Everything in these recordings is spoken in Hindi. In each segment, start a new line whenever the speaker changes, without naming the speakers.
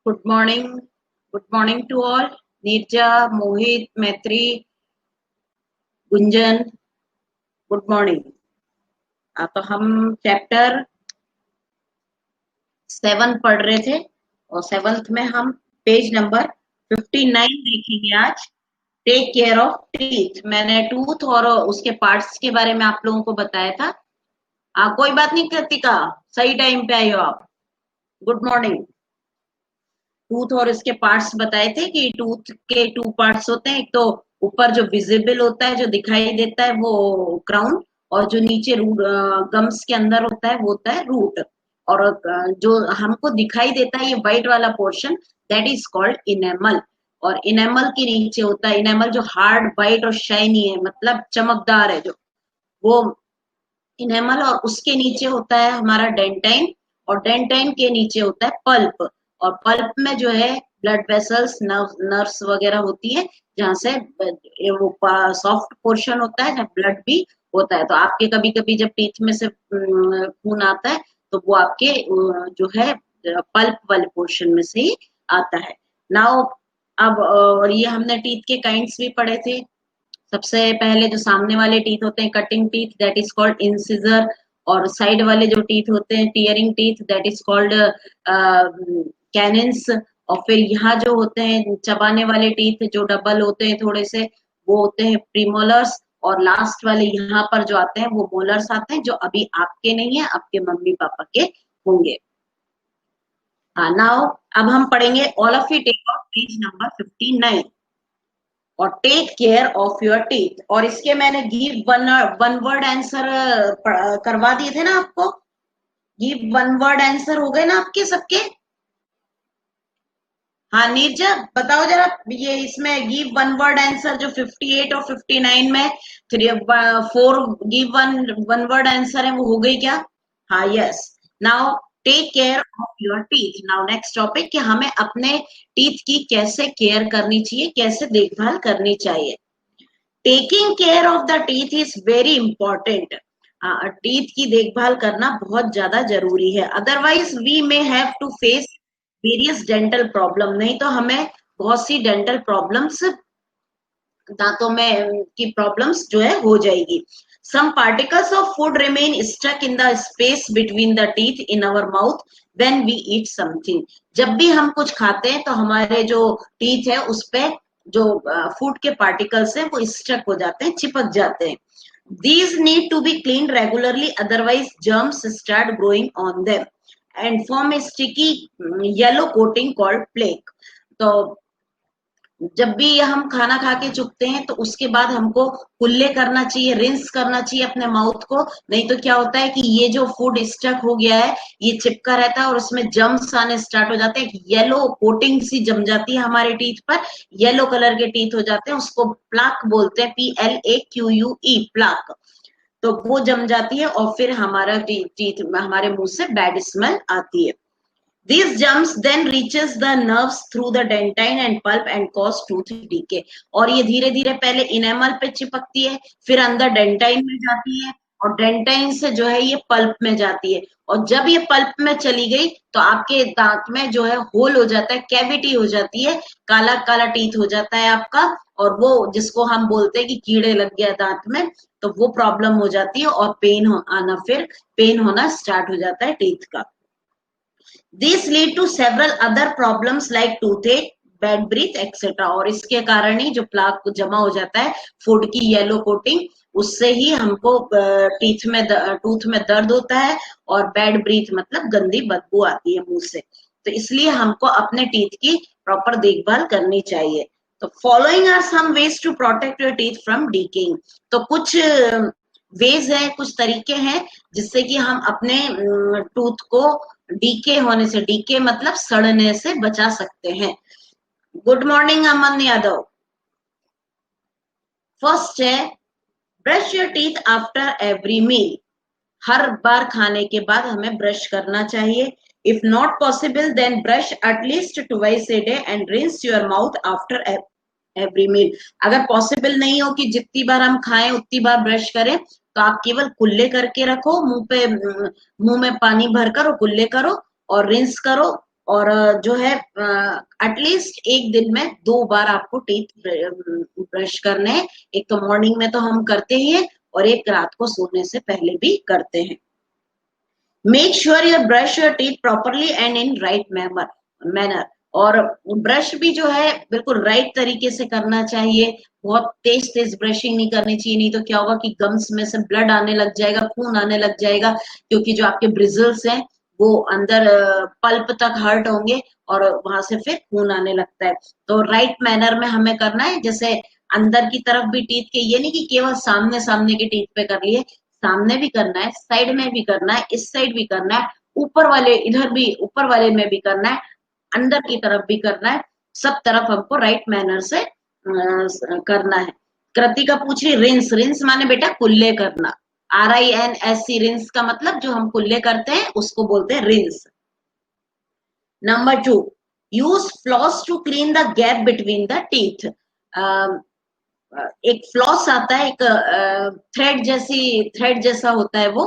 Good morning. Good morning to all. Nirja, Mohit, Maitri, Gunjan. Good morning. तो हम चैप्टर 7 पढ़ रहे थे और 7th में हम पेज नंबर 59 देखेंगे आज। Take care of teeth. मैंने टूथ और उसके पार्ट्स के बारे में आप लोगों को बताया था। कोई बात नहीं कृतिका, सही टाइम पे आई हो आप। Good morning. टूथ और इसके पार्ट्स बताए थे कि टूथ के 2 पार्ट्स होते हैं। एक तो ऊपर जो विजिबल होता है, जो दिखाई देता है, वो क्राउन, और जो नीचे रूट गम्स के अंदर होता है वो होता है रूट। और जो हमको दिखाई देता है ये व्हाइट वाला portion, that is called enamel. और इनेमल के नीचे होता है, इनेमल जो हार्ड व्हाइट और शाइनी है, मतलब चमकदार है, जो वो इनेमल। और उसके नीचे होता है हमारा डेंटाइन, और डेंटाइन के नीचे होता है पल्प। और पल्प में जो है ब्लड वेसल्स, नर्व्स वगैरह होती है, जहां से वो सॉफ्ट पोर्शन होता है, जहाँ ब्लड भी होता है। तो आपके कभी कभी जब टीथ में से खून आता है तो वो आपके जो है पल्प वाले पोर्शन में से ही आता है। नाउ अब और ये हमने टीथ के काइंड्स भी पढ़े थे। सबसे पहले जो सामने वाले टीथ होते हैं cutting teeth, that is called incisor. और साइड वाले जो टीथ होते हैं tearing teeth, that is called canines. और फिर यहाँ जो होते हैं चबाने वाले टीथ, जो डबल होते हैं थोड़े से, वो होते हैं प्रीमोलर्स। और लास्ट वाले यहाँ पर जो आते हैं वो मोलर्स आते हैं, जो अभी आपके नहीं है, आपके मम्मी पापा के होंगे। नाउ अब हम पढ़ेंगे all of you take out page number 59 और take care of your teeth. और इसके मैंने गिव वन वर्ड आंसर करवा दिए थे ना आपको। गिव वन वर्ड आंसर हो गए ना आपके सबके। हाँ नीरजा बताओ जरा, ये इसमें गिव वन वर्ड आंसर जो 58 और 59 में 4 गिव वन वर्ड आंसर है, वो हो गई क्या? हाँ yes. Now take care of your teeth. Now next topic कि हमें अपने टीथ की कैसे केयर करनी चाहिए, कैसे देखभाल करनी चाहिए। Taking care of the teeth is very important. Teeth की देखभाल करना बहुत ज्यादा जरूरी है, otherwise we may have to face various dental problem. नहीं तो हमें बहुत सी डेंटल प्रॉब्लम्स, दांतों में की प्रॉब्लम्स जो है हो जाएगी। Some particles of food remain stuck in the space between the teeth in our mouth when we eat something. जब भी हम कुछ खाते हैं तो हमारे जो टीथ है उस पे जो फूड के पार्टिकल्स हैं वो स्टक हो जाते हैं, चिपक जाते हैं। These need to be cleaned regularly, otherwise germs start growing on them and form a sticky yellow coating called plaque. तो जब भी हम खाना खा के चुकते हैं तो उसके बाद हमको कुल्ले करना चाहिए, रिंस करना चाहिए अपने माउथ को। नहीं तो क्या होता है कि ये जो फूड स्टक हो गया है ये चिपका रहता है और उसमें जम्स आने स्टार्ट हो जाते हैं, येलो कोटिंग सी जम जाती है हमारे टीथ पर, येलो कलर के टीथ हो जाते हैं। उसको प्लाक बोलते हैं, PLAQUE, प्लाक। तो वो जम जाती है और फिर हमारा टीथ हमारे मुंह से बैड स्मेल आती है। These jumps then reaches the nerves through the dentine and pulp and cause tooth decay. और ये धीरे धीरे पहले इनेमल पे चिपकती है, फिर अंदर डेंटाइन में जाती है, और डेंटाइन से जो है ये पल्प में जाती है। और जब ये पल्प में चली गई तो आपके दांत में जो है होल हो जाता है, कैविटी हो जाती है, काला काला टीथ हो जाता है आपका। और वो जिसको हम बोलते हैं कि कीड़े लग गया दांत में, तो वो प्रॉब्लम हो जाती है और आना, फिर पेन होना स्टार्ट हो जाता है टीथ का। These lead to several other problems like toothache, bad breath etcetera. और इसके कारण ही जो प्लाक जमा हो जाता है फूड की येलो कोटिंग, उससे ही हमको टूथ में दर्द होता है और बैड ब्रीथ मतलब गंदी बदबू आती है मुंह से। तो इसलिए हमको अपने टीथ की प्रॉपर देखभाल करनी चाहिए। तो following are some ways to protect your teeth from decaying. तो कुछ वेज है, कुछ तरीके हैं जिससे कि हम अपने टूथ को डीके होने से, डीके मतलब सड़ने से बचा सकते हैं। Good morning Aman Yadav. First है brush your teeth after every meal. हर बार खाने के बाद हमें ब्रश करना चाहिए। If not possible then brush at least twice a day and rinse your mouth after every meal. अगर पॉसिबल नहीं हो कि जितनी बार हम खाएं उतनी बार ब्रश करें, तो आप केवल कुल्ले करके रखो, मुंह में पानी भरकर और कुल्ले करो और रिंस करो और जो है एटलीस्ट एक दिन में 2 बार आपको टीथ ब्रश करने हैं। एक तो मॉर्निंग में तो हम करते ही हैं और एक रात को सोने से पहले भी करते हैं। Make sure you brush your teeth properly and in right manner. और ब्रश भी जो है बिल्कुल राइट तरीके से करना चाहिए। बहुत तेज तेज ब्रशिंग नहीं करनी चाहिए, नहीं तो क्या होगा कि गम्स में से ब्लड आने लग जाएगा, खून आने लग जाएगा, क्योंकि जो आपके ब्रिजल्स हैं वो अंदर पल्प तक हर्ट होंगे और वहां से फिर खून आने लगता है। तो राइट मैनर में हमें करना है, जैसे अंदर की तरफ भी टीथ के, ये नहीं कि केवल सामने सामने के टीथ पे कर लिए, सामने भी करना है, साइड में भी करना है, इस साइड भी करना है, ऊपर वाले इधर भी ऊपर वाले में भी करना है, अंदर की तरफ भी करना है। सब तरफ हमको राइट मैनर से करना है। कृतिका पूछ रही रिंस, रिंस माने बेटा कुल्ले करना, RINSC, रिंस का मतलब जो हम कुल्ले करते हैं उसको बोलते हैं rinse. Number 2, use floss to clean the gap between the teeth. एक फ्लॉस आता है, एक थ्रेड जैसा होता है वो,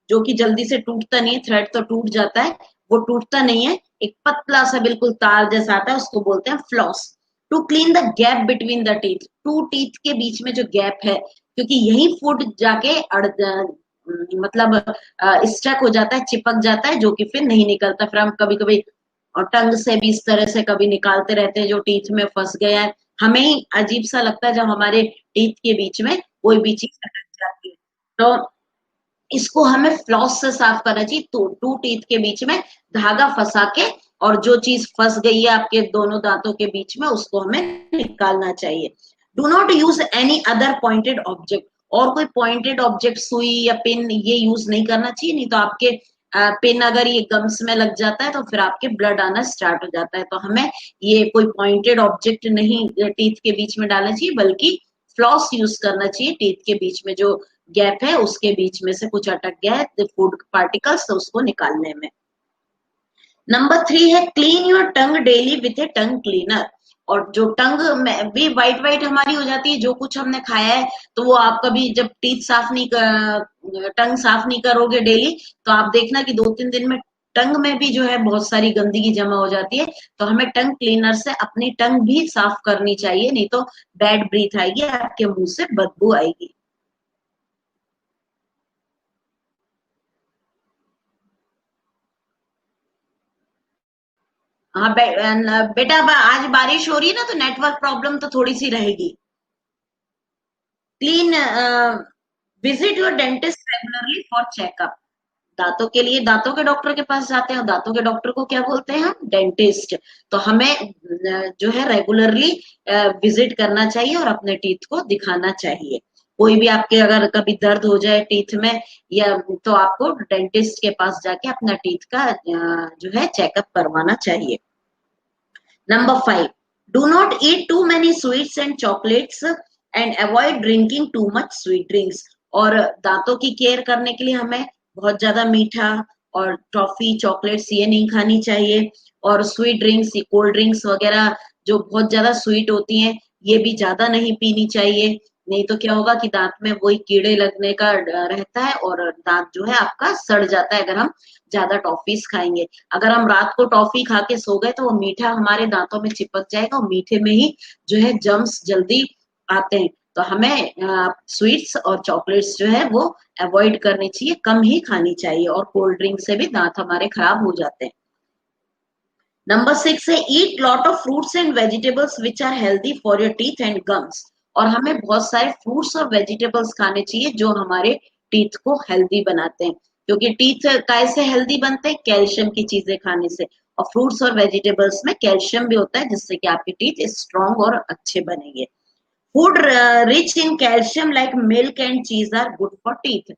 जो कि जल्दी से टूटता नहीं है। थ्रेड तो टूट जाता है, वो टूटता नहीं है। एक पतला सा बिल्कुल तार जैसा आता है, उसको बोलते हैं floss. To clean the gap between the teeth, two teeth के बीच में जो गैप है, क्योंकि यही फूड जाके मतलब स्टक हो जाता है, चिपक जाता है, जो कि फिर नहीं निकलता। फिर हम कभी कभी और टंग से भी इस तरह से कभी निकालते रहते हैं जो टीथ में फंस गया है। हमें ही अजीब सा लगता है जब हमारे टीथ के बीच में कोई भी चीज अटक जाती है। तो इसको हमें फ्लॉस से साफ करना चाहिए। तो टू टीथ के बीच में धागा फंसा के, और जो चीज फंस गई है आपके दोनों दांतों के बीच में, उसको हमें निकालना चाहिए। Do not use any other pointed object, और कोई पॉइंटेड ऑब्जेक्ट, सुई या पिन, ये यूज नहीं करना चाहिए। नहीं तो आपके पिन अगर ये गम्स में लग जाता है तो फिर आपके ब्लड आना स्टार्ट हो जाता है। तो हमें ये कोई पॉइंटेड ऑब्जेक्ट नहीं टीथ के बीच में डालना चाहिए, बल्कि फ्लॉस यूज करना चाहिए। टीथ के बीच में जो गैप है उसके बीच में से कुछ अटक गया है फूड पार्टिकल्स, तो उसको निकालने में। नंबर 3 है clean your tongue daily with A tongue cleaner. और जो टंग में भी वाइट वाइट हमारी हो जाती है, जो कुछ हमने खाया है, तो वो आप कभी जब टीथ साफ नहीं टंग साफ नहीं करोगे डेली, तो आप देखना कि 2-3 दिन में टंग में भी जो है बहुत सारी गंदगी जमा हो जाती है। तो हमें टंग क्लीनर से अपनी टंग भी साफ करनी चाहिए, नहीं तो बैड ब्रीथ आएगी, आपके मुंह से बदबू आएगी। हाँ बेटा, आज बारिश हो रही है ना, तो नेटवर्क प्रॉब्लम तो थोड़ी सी रहेगी। Clean visit your dentist regularly for checkup. दांतों के लिए दांतों के डॉक्टर के पास जाते हैं, और दांतों के डॉक्टर को क्या बोलते हैं हम? डेंटिस्ट। तो हमें जो है रेगुलरली विजिट करना चाहिए और अपने टीथ को दिखाना चाहिए। कोई भी आपके अगर कभी दर्द हो जाए टीथ में, या तो आपको डेंटिस्ट के पास जाके अपना टीथ का जो है चेकअप करवाना चाहिए। Number 5, do not eat too many sweets and chocolates and avoid drinking too much sweet drinks. और दांतों की केयर करने के लिए हमें बहुत ज्यादा मीठा और टॉफी चॉकलेट्स ये नहीं खानी चाहिए, और स्वीट ड्रिंक्स, कोल्ड ड्रिंक्स वगैरह जो बहुत ज्यादा स्वीट होती हैं, ये भी ज्यादा नहीं पीनी चाहिए। नहीं तो क्या होगा कि दांत में वही कीड़े लगने का रहता है, और दांत जो है आपका सड़ जाता है अगर हम ज्यादा टॉफीज खाएंगे। अगर हम रात को टॉफी खा के सो गए तो वो मीठा हमारे दांतों में चिपक जाएगा, और मीठे में ही जो है जम्स जल्दी आते हैं। तो हमें स्वीट्स और चॉकलेट्स जो है वो अवॉइड करनी चाहिए, कम ही खानी चाहिए, और कोल्ड ड्रिंक से भी दांत हमारे खराब हो जाते हैं। नंबर 6 है eat lot of fruits and vegetables which are healthy for your teeth and gums. और हमें बहुत सारे फ्रूट्स और वेजिटेबल्स खाने चाहिए जो हमारे टीथ को हेल्दी बनाते हैं, क्योंकि टीथ कैसे हेल्दी बनते हैं? कैल्शियम की चीजें खाने से, और फ्रूट्स और वेजिटेबल्स में कैल्शियम भी होता है, जिससे कि आपके टीथ स्ट्रॉन्ग और अच्छे बनेंगे। Food rich in calcium like milk and चीज आर गुड फॉर टीथ।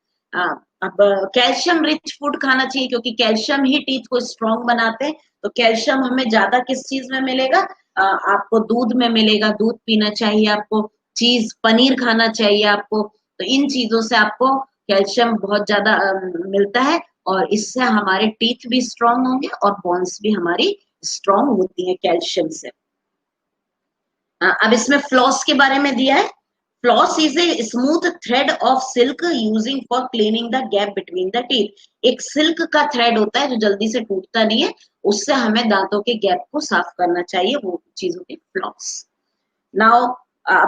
अब कैल्शियम रिच फूड खाना चाहिए, क्योंकि कैल्शियम ही टीथ को स्ट्रॉन्ग बनाते हैं। तो कैल्शियम हमें ज्यादा किस चीज में मिलेगा? आपको दूध में मिलेगा, दूध पीना चाहिए आपको, चीज पनीर खाना चाहिए आपको। तो इन चीजों से आपको कैल्शियम बहुत ज्यादा मिलता है, और इससे हमारे टीथ भी स्ट्रॉन्ग होंगे और बोन्स भी हमारी स्ट्रॉन्ग होती है कैल्शियम से। अब इसमें फ्लॉस के बारे में दिया है। Floss is a smooth thread of silk using for cleaning the gap between the teeth. एक सिल्क का थ्रेड होता है जो जल्दी से टूटता नहीं है, उससे हमें दांतों के गैप को साफ करना चाहिए, वो चीजों के फ्लॉस। नाउ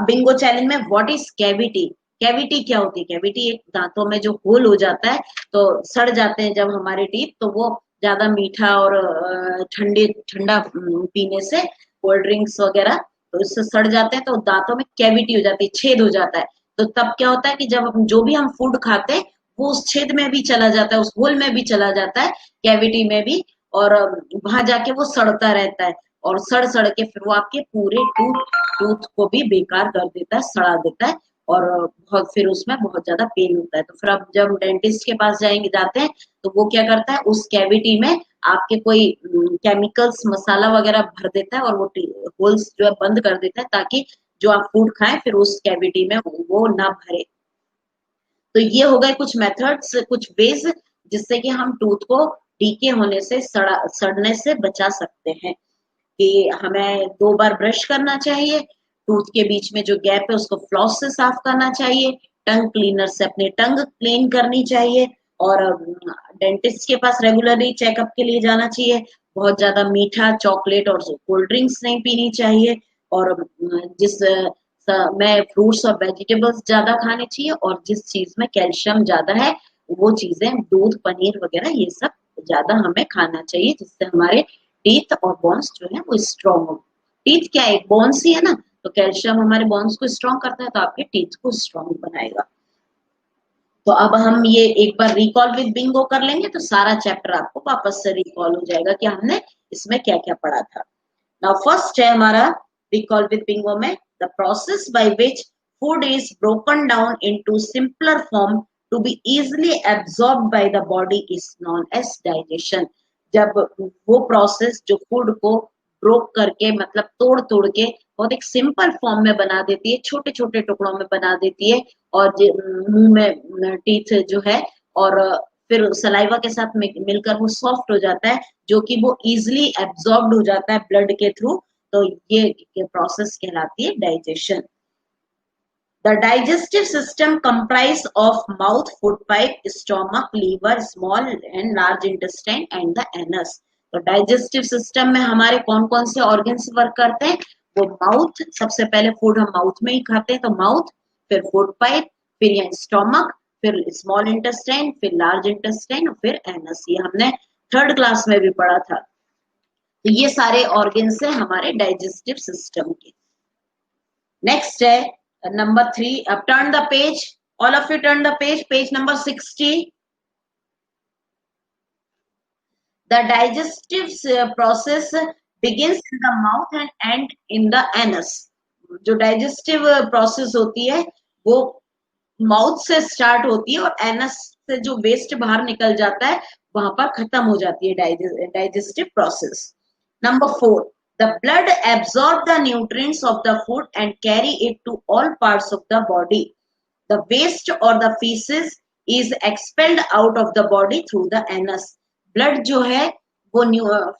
बिंगो चैलेंज में व्हाट इज कैविटी? कैविटी क्या होती है? कैविटी एक दांतों में जो होल हो जाता है, तो सड़ जाते हैं जब हमारे टीथ, तो वो ज्यादा मीठा और ठंडा पीने से, कोल्ड ड्रिंक्स वगैरह, तो इससे सड़ जाते हैं, तो दांतों में कैविटी हो जाती है, छेद हो जाता है। तो तब क्या होता है कि जब जो भी हम फूड खाते हैं वो उस छेद में भी चला जाता है, उस होल में भी चला जाता है, कैविटी में भी, और वहां जाके वो सड़ता रहता है, और सड़ सड़ के फिर वो आपके पूरे टूथ को भी बेकार कर देता है, सड़ा देता है, और बहुत फिर उसमें बहुत ज्यादा पेन होता है। तो फिर आप जब डेंटिस्ट के पास जाते हैं, तो वो क्या करता है, उस कैविटी में आपके कोई केमिकल्स मसाला वगैरह भर देता है, और वो होल्स जो है बंद कर देता है, ताकि जो आप फूड खाएं फिर उस कैविटी में वो ना भरे। तो ये हो गए कुछ मेथड्स, कुछ वेज, जिससे कि हम टूथ को डीके होने से, सड़ने से बचा सकते हैं। कि हमें 2 बार ब्रश करना चाहिए, टूथ के बीच में जो गैप है उसको फ्लॉस से साफ करना चाहिए, टंग क्लीनर से अपने टंग क्लीन करनी चाहिए, और डेंटिस्ट के पास रेगुलरली चेकअप के लिए जाना चाहिए। बहुत ज्यादा मीठा, चॉकलेट और कोल्ड ड्रिंक्स नहीं पीनी चाहिए, और जिस में फ्रूट्स और वेजिटेबल्स ज्यादा खाने चाहिए, और जिस चीज में कैल्शियम ज्यादा है वो चीजें, दूध, पनीर वगैरह, ये सब ज्यादा हमें खाना चाहिए, जिससे हमारे टीथ और बोन्स जो है वो स्ट्रॉन्ग हो। टीथ क्या है? बोन्स ही है ना, तो कैल्शियम हमारे बोन्स को स्ट्रॉन्ग करता है, तो आपके टीथ को स्ट्रॉन्ग बनाएगा। तो अब हम ये एक बार रिकॉल विद बिंगो कर लेंगे, तो सारा चैप्टर आपको वापस से रिकॉल हो जाएगा कि हमने इसमें क्या क्या पढ़ा था। नाउ फर्स्ट है हमारा रिकॉल विद बिंगो में, the process by which food is broken down into simpler form to be easily absorbed by the body is known as digestion. जब वो प्रोसेस जो फूड को ब्रोक करके, मतलब तोड़ तोड़ के बहुत एक सिंपल फॉर्म में बना देती है, छोटे छोटे टुकड़ों में बना देती है, और मुंह में टीथ जो है, और फिर सलाइवा के साथ मिलकर वो सॉफ्ट हो जाता है, जो कि वो इजिली एब्सॉर्ब्ड हो जाता है ब्लड के थ्रू। तो ये प्रोसेस कहलाती है digestion. The digestive system comprise of mouth, food pipe, stomach, liver, small and large intestine and the anus. तो डाइजेस्टिव सिस्टम में हमारे कौन कौन से ऑर्गन्स वर्क करते हैं? वो माउथ, सबसे पहले फूड हम माउथ में ही खाते हैं, तो माउथ, फिर फूड पाइप, फिर यहाँ स्टोमक, फिर स्मॉल इंटेस्टाइन, फिर लार्ज इंटेस्टाइन, और फिर एनस। ये हमने 3rd क्लास में भी पढ़ा था। तो ये सारे ऑर्गन्स है हमारे डाइजेस्टिव सिस्टम के। नेक्स्ट है number 3. Turn the page, all of you turn the page number 60. The digestive process begins in the mouth and end in the anus. जो digestive process होती है वो माउथ से स्टार्ट होती है, और एनस से जो वेस्ट बाहर निकल जाता है वहां पर खत्म हो जाती है digestive process. Number 4, the blood absorb the nutrients of the food and carry it to all parts of the body. The waste or the feces is expelled out of the body through the anus. Blood जो है वो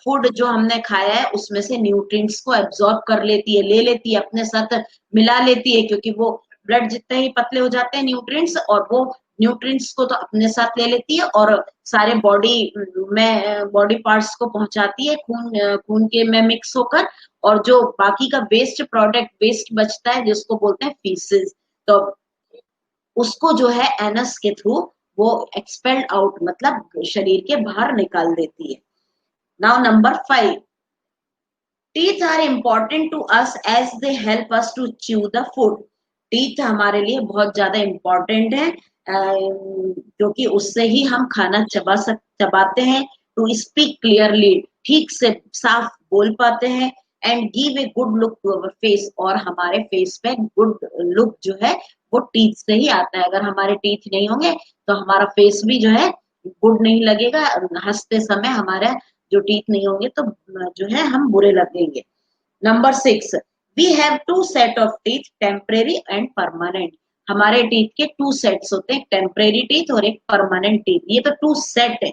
फूड जो हमने खाया है उसमें से न्यूट्रिएंट्स को एब्जॉर्ब कर लेती है, ले लेती है, अपने साथ मिला लेती है, क्योंकि वो ब्लड जितने ही पतले हो जाते हैं न्यूट्रिएंट्स, और वो न्यूट्रिएंट्स को तो अपने साथ ले लेती है, और सारे बॉडी पार्ट्स को पहुंचाती है, खून के में मिक्स होकर, और जो बाकी का वेस्ट प्रोडक्ट, वेस्ट बचता है जिसको बोलते हैं फीसेस, तो उसको जो है एनस के थ्रू वो एक्सपेल्ड आउट, मतलब शरीर के बाहर निकाल देती है। Now number 5, teeth are important to us as they help us to chew the food. Teeth हमारे लिए बहुत ज्यादा इम्पोर्टेंट है, क्योंकि उससे ही हम खाना चबाते हैं, टू स्पीक क्लियरली, ठीक से साफ बोल पाते हैं, and give a good look to our face, और हमारे फेस पे गुड लुक जो है वो टीथ से ही आता है। अगर हमारे टीथ नहीं होंगे तो हमारा फेस भी जो है गुड नहीं लगेगा, हंसते समय हमारे जो टीथ नहीं होंगे तो जो है हम बुरे लगेंगे। Number 6, we have 2 set of teeth, temporary and permanent. हमारे टीथ के 2 सेट्स होते हैं, टेम्परेरी टीथ और एक परमानेंट टीथ। ये तो 2 सेट है,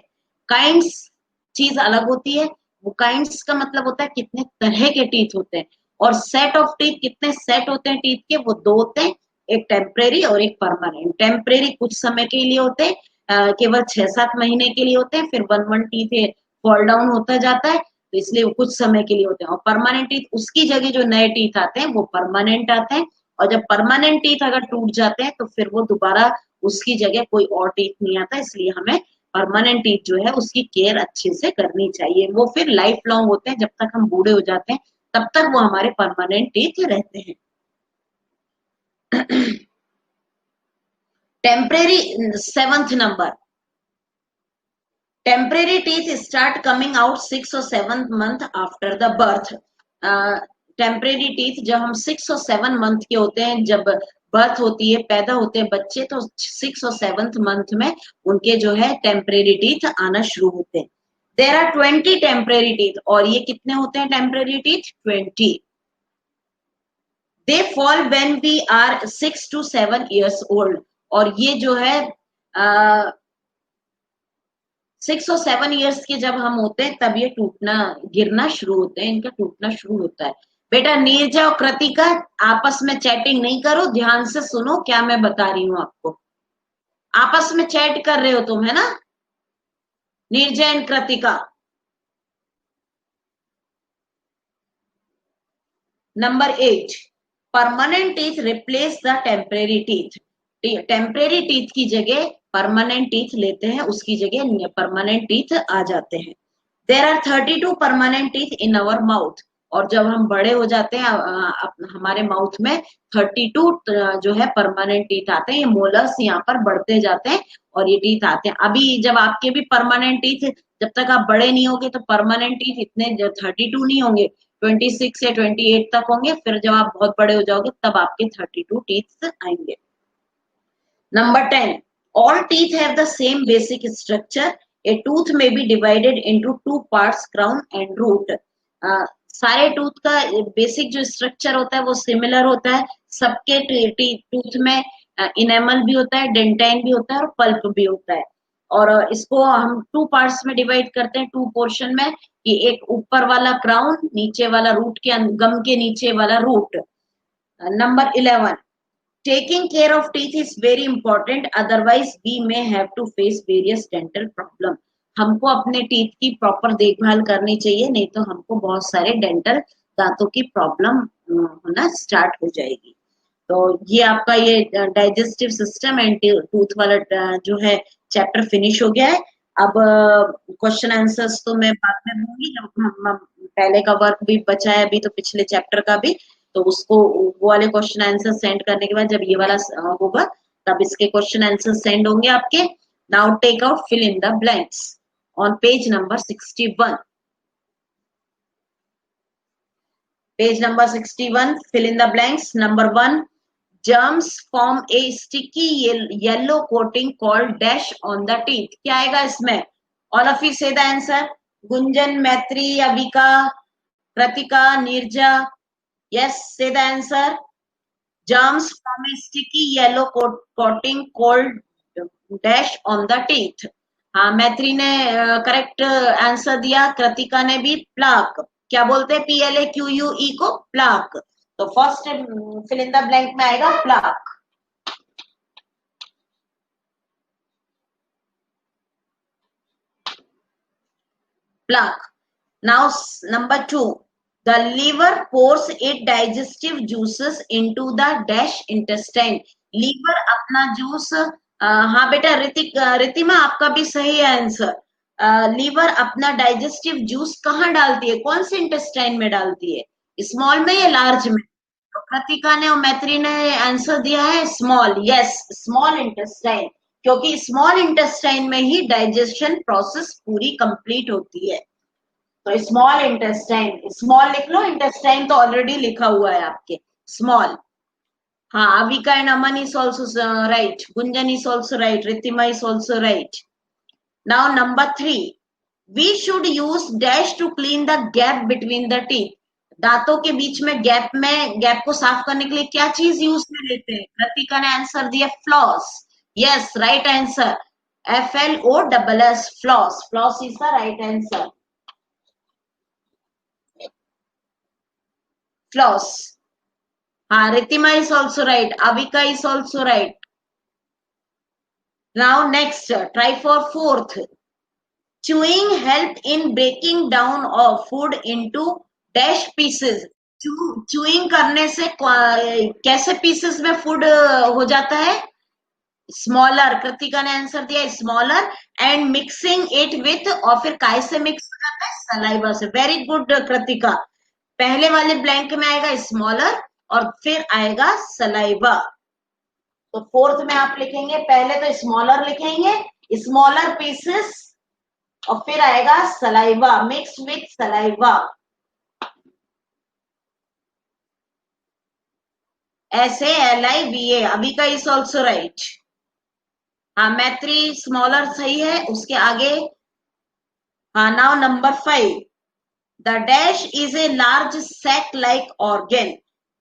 काइंड्स चीज अलग होती है, वो काइंड्स का मतलब होता है कितने तरह के टीथ होते हैं, और सेट ऑफ टीथ, कितने सेट होते हैं टीथ के, वो 2 होते हैं, एक टेम्परेरी और एक परमानेंट। टेम्परेरी कुछ समय के लिए होते हैं, केवल 6-7 महीने के लिए होते हैं, फिर 1 टीथ फॉल डाउन होता जाता है, तो इसलिए वो कुछ समय के लिए होते हैं। और परमानेंट टीथ, उसकी जगह जो नए टीथ आते हैं वो परमानेंट आते हैं, और जब परमानेंट टीथ अगर टूट जाते हैं तो फिर वो दोबारा उसकी जगह कोई और टीथ नहीं आता, इसलिए हमें परमानेंट टीथ जो है उसकी केयर अच्छे से करनी चाहिए। वो फिर लाइफ लॉन्ग होते हैं, जब तक हम बूढ़े हो जाते हैं तब तक वो हमारे परमानेंट टीथ रहते हैं। Temporary, 7th number, temporary teeth start coming out 6 और 7th month after the birth. Temporary teeth जब हम 6 और 7 मंथ के होते हैं, जब बर्थ होती है, पैदा होते हैं बच्चे, तो 6 और 7th मंथ में उनके जो है टेम्परेरी टीथ आना शुरू होते हैं। देर आर 20 टेम्परेरी टीथ, और ये कितने होते हैं temporary teeth? 20। They fall when we are 6 to 7 years old, और ये जो है 6 और 7 ईयर्स के जब हम होते हैं तब ये टूटना, गिरना शुरू होते हैं, इनका टूटना शुरू होता है। बेटा नीरजा और कृतिका आपस में चैटिंग नहीं करो, ध्यान से सुनो क्या मैं बता रही हूँ आपको। आपस में चैट कर रहे हो तुम, है ना? Neerja and Kritika. Number 8, permanent teeth replace the temporary teeth. Temporary teeth की जगह परमानेंट टीथ लेते हैं, उसकी जगह परमानेंट टीथ आ जाते हैं। There are 32 permanent teeth in our mouth, और जब हम बड़े हो जाते हैं हमारे माउथ में 32 जो है परमानेंट टीथ आते हैं। ये मोलर्स यहाँ पर बढ़ते जाते हैं और ये टीथ आते हैं। अभी जब आपके भी परमानेंट टीथ, जब तक आप बड़े नहीं होंगे तो परमानेंट टीथ इतने 32 नहीं होंगे, 26 या 28 तक होंगे। फिर जब आप बहुत बड़े हो जाओगे तब आपके 32 टीथ आएंगे। Number 10, all teeth have the same basic structure. A tooth may be divided into two parts, crown and root. सारे टूथ का बेसिक जो स्ट्रक्चर होता है वो सिमिलर होता है। सबके टूथ में इनेमल भी होता है, डेंटाइन भी होता है और पल्प भी होता है। और इसको हम टू पार्ट्स में डिवाइड करते हैं, टू पोर्शन में, कि एक ऊपर वाला क्राउन, नीचे वाला रूट के गम के नीचे वाला root. Number 11, taking care of teeth is very important, otherwise we may have to face various dental problem. हमको अपने टीथ की प्रॉपर देखभाल करनी चाहिए, नहीं तो हमको बहुत सारे डेंटल दांतों की प्रॉब्लम होना स्टार्ट हो जाएगी। तो ये आपका ये डाइजेस्टिव सिस्टम एंड टूथ वाला जो है चैप्टर फिनिश हो गया है। अब क्वेश्चन आंसर्स तो मैं बाद में दूंगी, जब हम पहले का वर्क भी बचा है अभी, तो पिछले चैप्टर का भी, तो उसको वो वाले क्वेश्चन आंसर सेंड करने के बाद जब ये वाला होगा तब इसके क्वेश्चन आंसर सेंड होंगे आपके। Now take out fill in the blanks on page number 61। Page number 61, fill in the blanks. Number 1, germs form a sticky yellow coating called dash on the teeth. क्या आएगा इसमें? All of you say the answer. Gunjan, मैत्री, Abika, Kritika, Neerja. Yes, say the answer. Germs form a sticky yellow coating called dash on the teeth. हाँ, मैत्री ने करेक्ट आंसर दिया, कृतिका ने भी प्लाक। क्या बोलते हैं PLAQUE को? प्लाक। तो first fill in the blank में आएगा plaque. Plaque. Now number 2, the liver pours its digestive juices into the dash intestine. Liver अपना जूस, हाँ बेटा रितिमा आपका भी सही है आंसर। लीवर अपना डाइजेस्टिव जूस कहाँ डालती है, कौन से इंटेस्टाइन में डालती है? स्मॉल में या लार्ज में? तो कृतिका ने और मैत्री ने आंसर दिया है स्मॉल। यस, स्मॉल इंटेस्टाइन, क्योंकि स्मॉल इंटेस्टाइन में ही डाइजेशन प्रोसेस पूरी कंप्लीट होती है। तो स्मॉल इंटेस्टाइन, स्मॉल लिख लो, इंटेस्टाइन तो ऑलरेडी लिखा हुआ है आपके, स्मॉल। हाँ, Avika and Aman is also right, Gunjan is also right, Ritima is also right. Now number 3, we should use dash to clean the gap between the teeth. दांतों के बीच में गैप को साफ करने के लिए क्या चीज यूज में लेते हैं? कृतिका ने आंसर दिया floss. Yes, right answer, FLOSS, floss. Floss is the right answer, floss. हाँ, रितिमा is also right, Avika is also right. Now next, try for fourth. Chewing help in breaking down of food into dash pieces. Chewing करने से कैसे पीसेस में फूड हो जाता है? स्मॉलर. कृतिका ने आंसर दिया smaller. And mixing it with, और फिर काय से मिक्स हो जाता है? सलाइवा से. Very good Kritika. पहले वाले ब्लैंक में आएगा स्मॉलर और फिर आएगा सलाइवा. तो फोर्थ में आप लिखेंगे, पहले तो स्मॉलर लिखेंगे, स्मॉलर पीसेस, और फिर आएगा सलाइवा, मिक्स विथ सलाइवा. ऐसे LIVA. अभी का इज ऑल्सो राइट. हाँ, मैत्री स्मॉलर सही है. उसके आगे, हाँ, now number 5. The dash is a large sac like organ.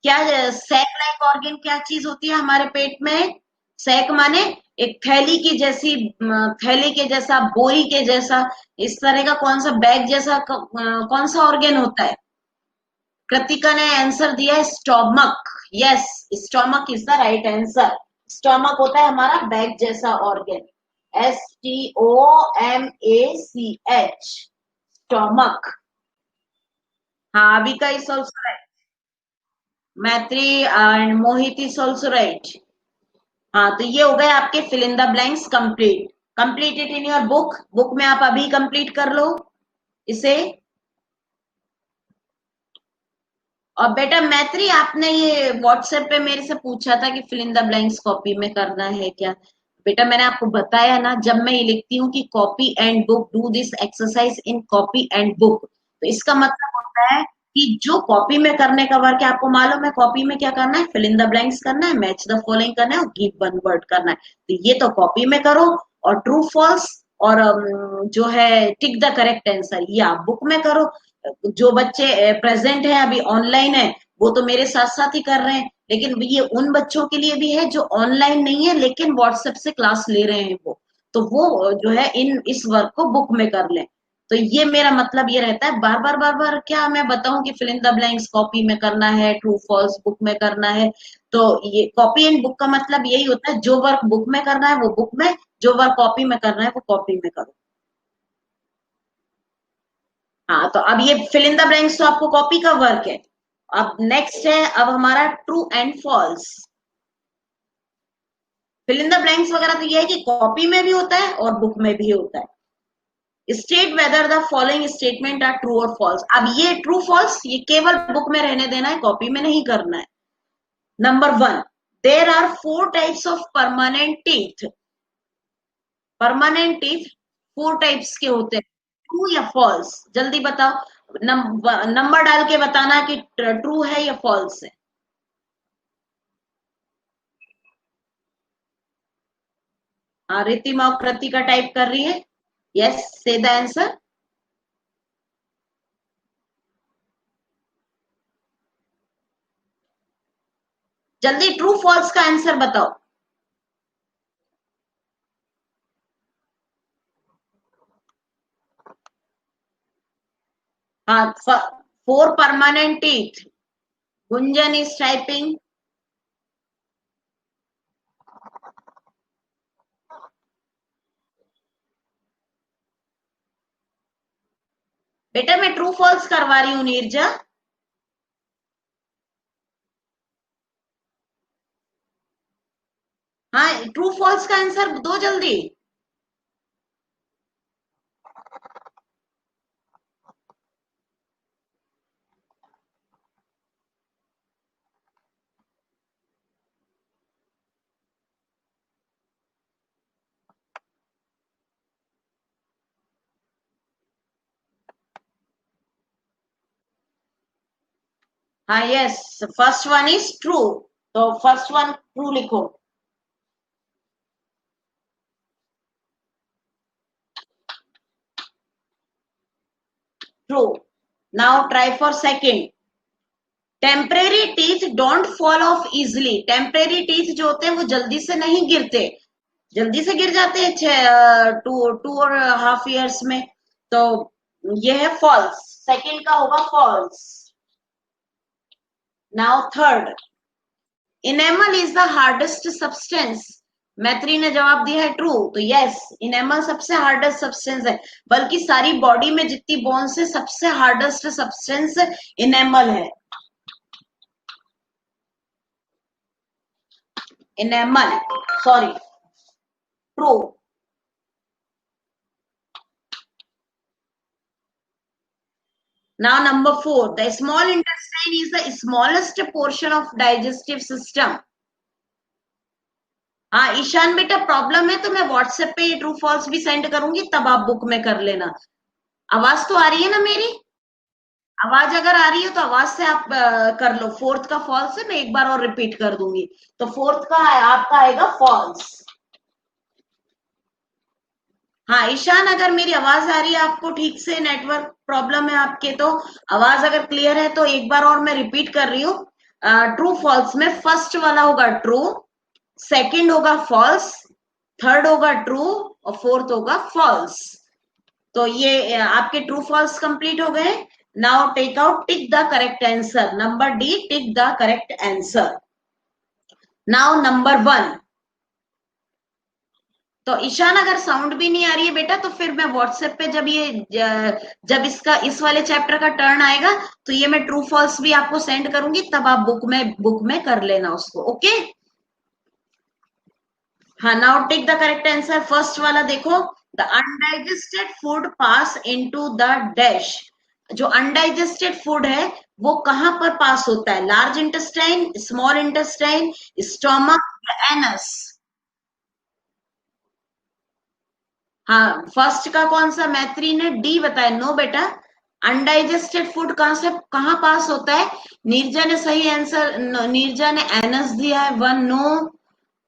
क्या सैक लाइक ऑर्गन क्या चीज होती है हमारे पेट में? सैक माने एक थैली की जैसी, थैली के जैसा, बोरी के जैसा, इस तरह का कौन सा बैग जैसा कौन सा ऑर्गन होता है? कृतिका ने आंसर दिया है stomach. Yes, stomach is the right answer. Stomach होता है हमारा बैग जैसा ऑर्गन. STOMACH, stomach. हाँ, अभी का is also right. Maitri and Mohit is also right. हाँ, तो ये हो गए आपके fill in the blanks complete. Complete it in your book. Book में आप अभी कंप्लीट कर लो इसे. और बेटा मैत्री, आपने ये व्हाट्सएप पे मेरे से पूछा था कि fill in the blanks copy में करना है क्या? बेटा मैंने आपको बताया ना, जब मैं ये लिखती हूँ कि copy and book, do this exercise in copy and book, तो इसका मतलब होता है कि जो कॉपी में करने का वर्क है, आपको मालूम है कॉपी में क्या करना है? फिल इन द ब्लैंक्स करना है, मैच द फॉलोइंग करना है और गिव वन वर्ड करना है. तो ये तो कॉपी में करो, और ट्रू फॉल्स और जो है टिक द करेक्ट आंसर, ये आप बुक में करो. जो बच्चे प्रेजेंट है अभी ऑनलाइन है, वो तो मेरे साथ साथ ही कर रहे हैं, लेकिन ये उन बच्चों के लिए भी है जो ऑनलाइन नहीं है लेकिन व्हाट्सएप से क्लास ले रहे हैं, वो जो है इन इस वर्क को बुक में कर लें. तो ये मेरा मतलब ये रहता है, बार बार क्या मैं बताऊं कि fill in the blanks copy में करना है, ट्रू फॉल्स बुक में करना है. तो ये कॉपी एंड बुक का मतलब यही होता है, जो वर्क बुक में करना है वो बुक में, जो वर्क कॉपी में करना है वो कॉपी में करो. हाँ, तो अब ये फिल इन द ब्लैंक्स तो आपको कॉपी का वर्क है. अब नेक्स्ट है अब हमारा true and false. Fill in the blanks वगैरह तो ये है कि कॉपी में भी होता है और बुक में भी होता है. State whether the following statement are true और फॉल्स. अब ये ट्रू फॉल्स ये केवल बुक में रहने देना है, कॉपी में नहीं करना है. Number 1, there are 4 types of permanent teeth. Permanent teeth 4 types के होते हैं. ट्रू या फॉल्स? जल्दी बताओ. नंबर डाल के बताना कि ट्रू है या फॉल्स है. हाँ, रितिमा और कृतिका टाइप कर रही है. यस, से द आंसर. जल्दी ट्रू फॉल्स का आंसर बताओ. हाँ, 4 permanent teeth. Gunjan is typing. बेटा मैं ट्रू फॉल्स करवा रही हूँ नीरजा. हाँ, ट्रू फॉल्स का आंसर दो जल्दी. हाँ, yes, first one is true. तो फर्स्ट वन ट्रू लिखो. True. Now try for second. Temporary teeth don't fall of easily. Temporary teeth जो होते हैं वो जल्दी से नहीं गिरते, जल्दी से गिर जाते हैं 2.5 ईयर्स में. तो ये है फॉल्स. सेकंड का होगा false. Now third. Enamel is the hardest substance मैत्री ने जवाब दिया है ट्रू। तो यस, इनेमल सबसे हार्डेस्ट सब्सटेंस है, बल्कि सारी बॉडी में जितनी बोन्स है सबसे हार्डेस्ट सब्सटेंस इनेमल है। Enamel, sorry, true. Now number 4, the small intestine is the smallest portion of digestive system. हाँ ईशान बेटा, प्रॉब्लम है तो मैं व्हाट्सएप पे ट्रू फॉल्स भी सेंड करूंगी, तब आप बुक में कर लेना। आवाज तो आ रही है ना मेरी? आवाज अगर आ रही है तो आवाज से आप कर लो। फोर्थ का फॉल्स है, मैं एक बार और रिपीट कर दूंगी। तो फोर्थ का आपका आएगा फॉल्स। हाँ ईशान, अगर मेरी आवाज आ रही है आपको ठीक से, नेटवर्क प्रॉब्लम है आपके, तो आवाज अगर क्लियर है तो एक बार और मैं रिपीट कर रही हूँ। ट्रू फॉल्स में फर्स्ट वाला होगा ट्रू, सेकंड होगा फॉल्स, थर्ड होगा ट्रू और फोर्थ होगा फॉल्स। तो ये आपके ट्रू फॉल्स कंप्लीट हो गए। Now take out, tick the correct answer. Number D, tick the correct answer. Now number 1। तो ईशान, अगर साउंड भी नहीं आ रही है बेटा तो फिर मैं व्हाट्सएप पे जब इसका इस वाले चैप्टर का टर्न आएगा तो ये मैं ट्रू फॉल्स भी आपको सेंड करूंगी, तब आप बुक में कर लेना उसको। ओके। हाँ, now take the correct answer. First वाला देखो, the undigested food pass into the dash. जो अनडाइजेस्टेड फूड है वो कहां पर पास होता है? Large intestine, small intestine, stomach, anus? हाँ, फर्स्ट का कौन सा? मैत्री ने डी बताया। नो बेटा, अनडाइजेस्टेड फूड कहां से कहां पास होता है? नीरजा ने सही आंसर, नीरजा ने एनस दिया है 1। No,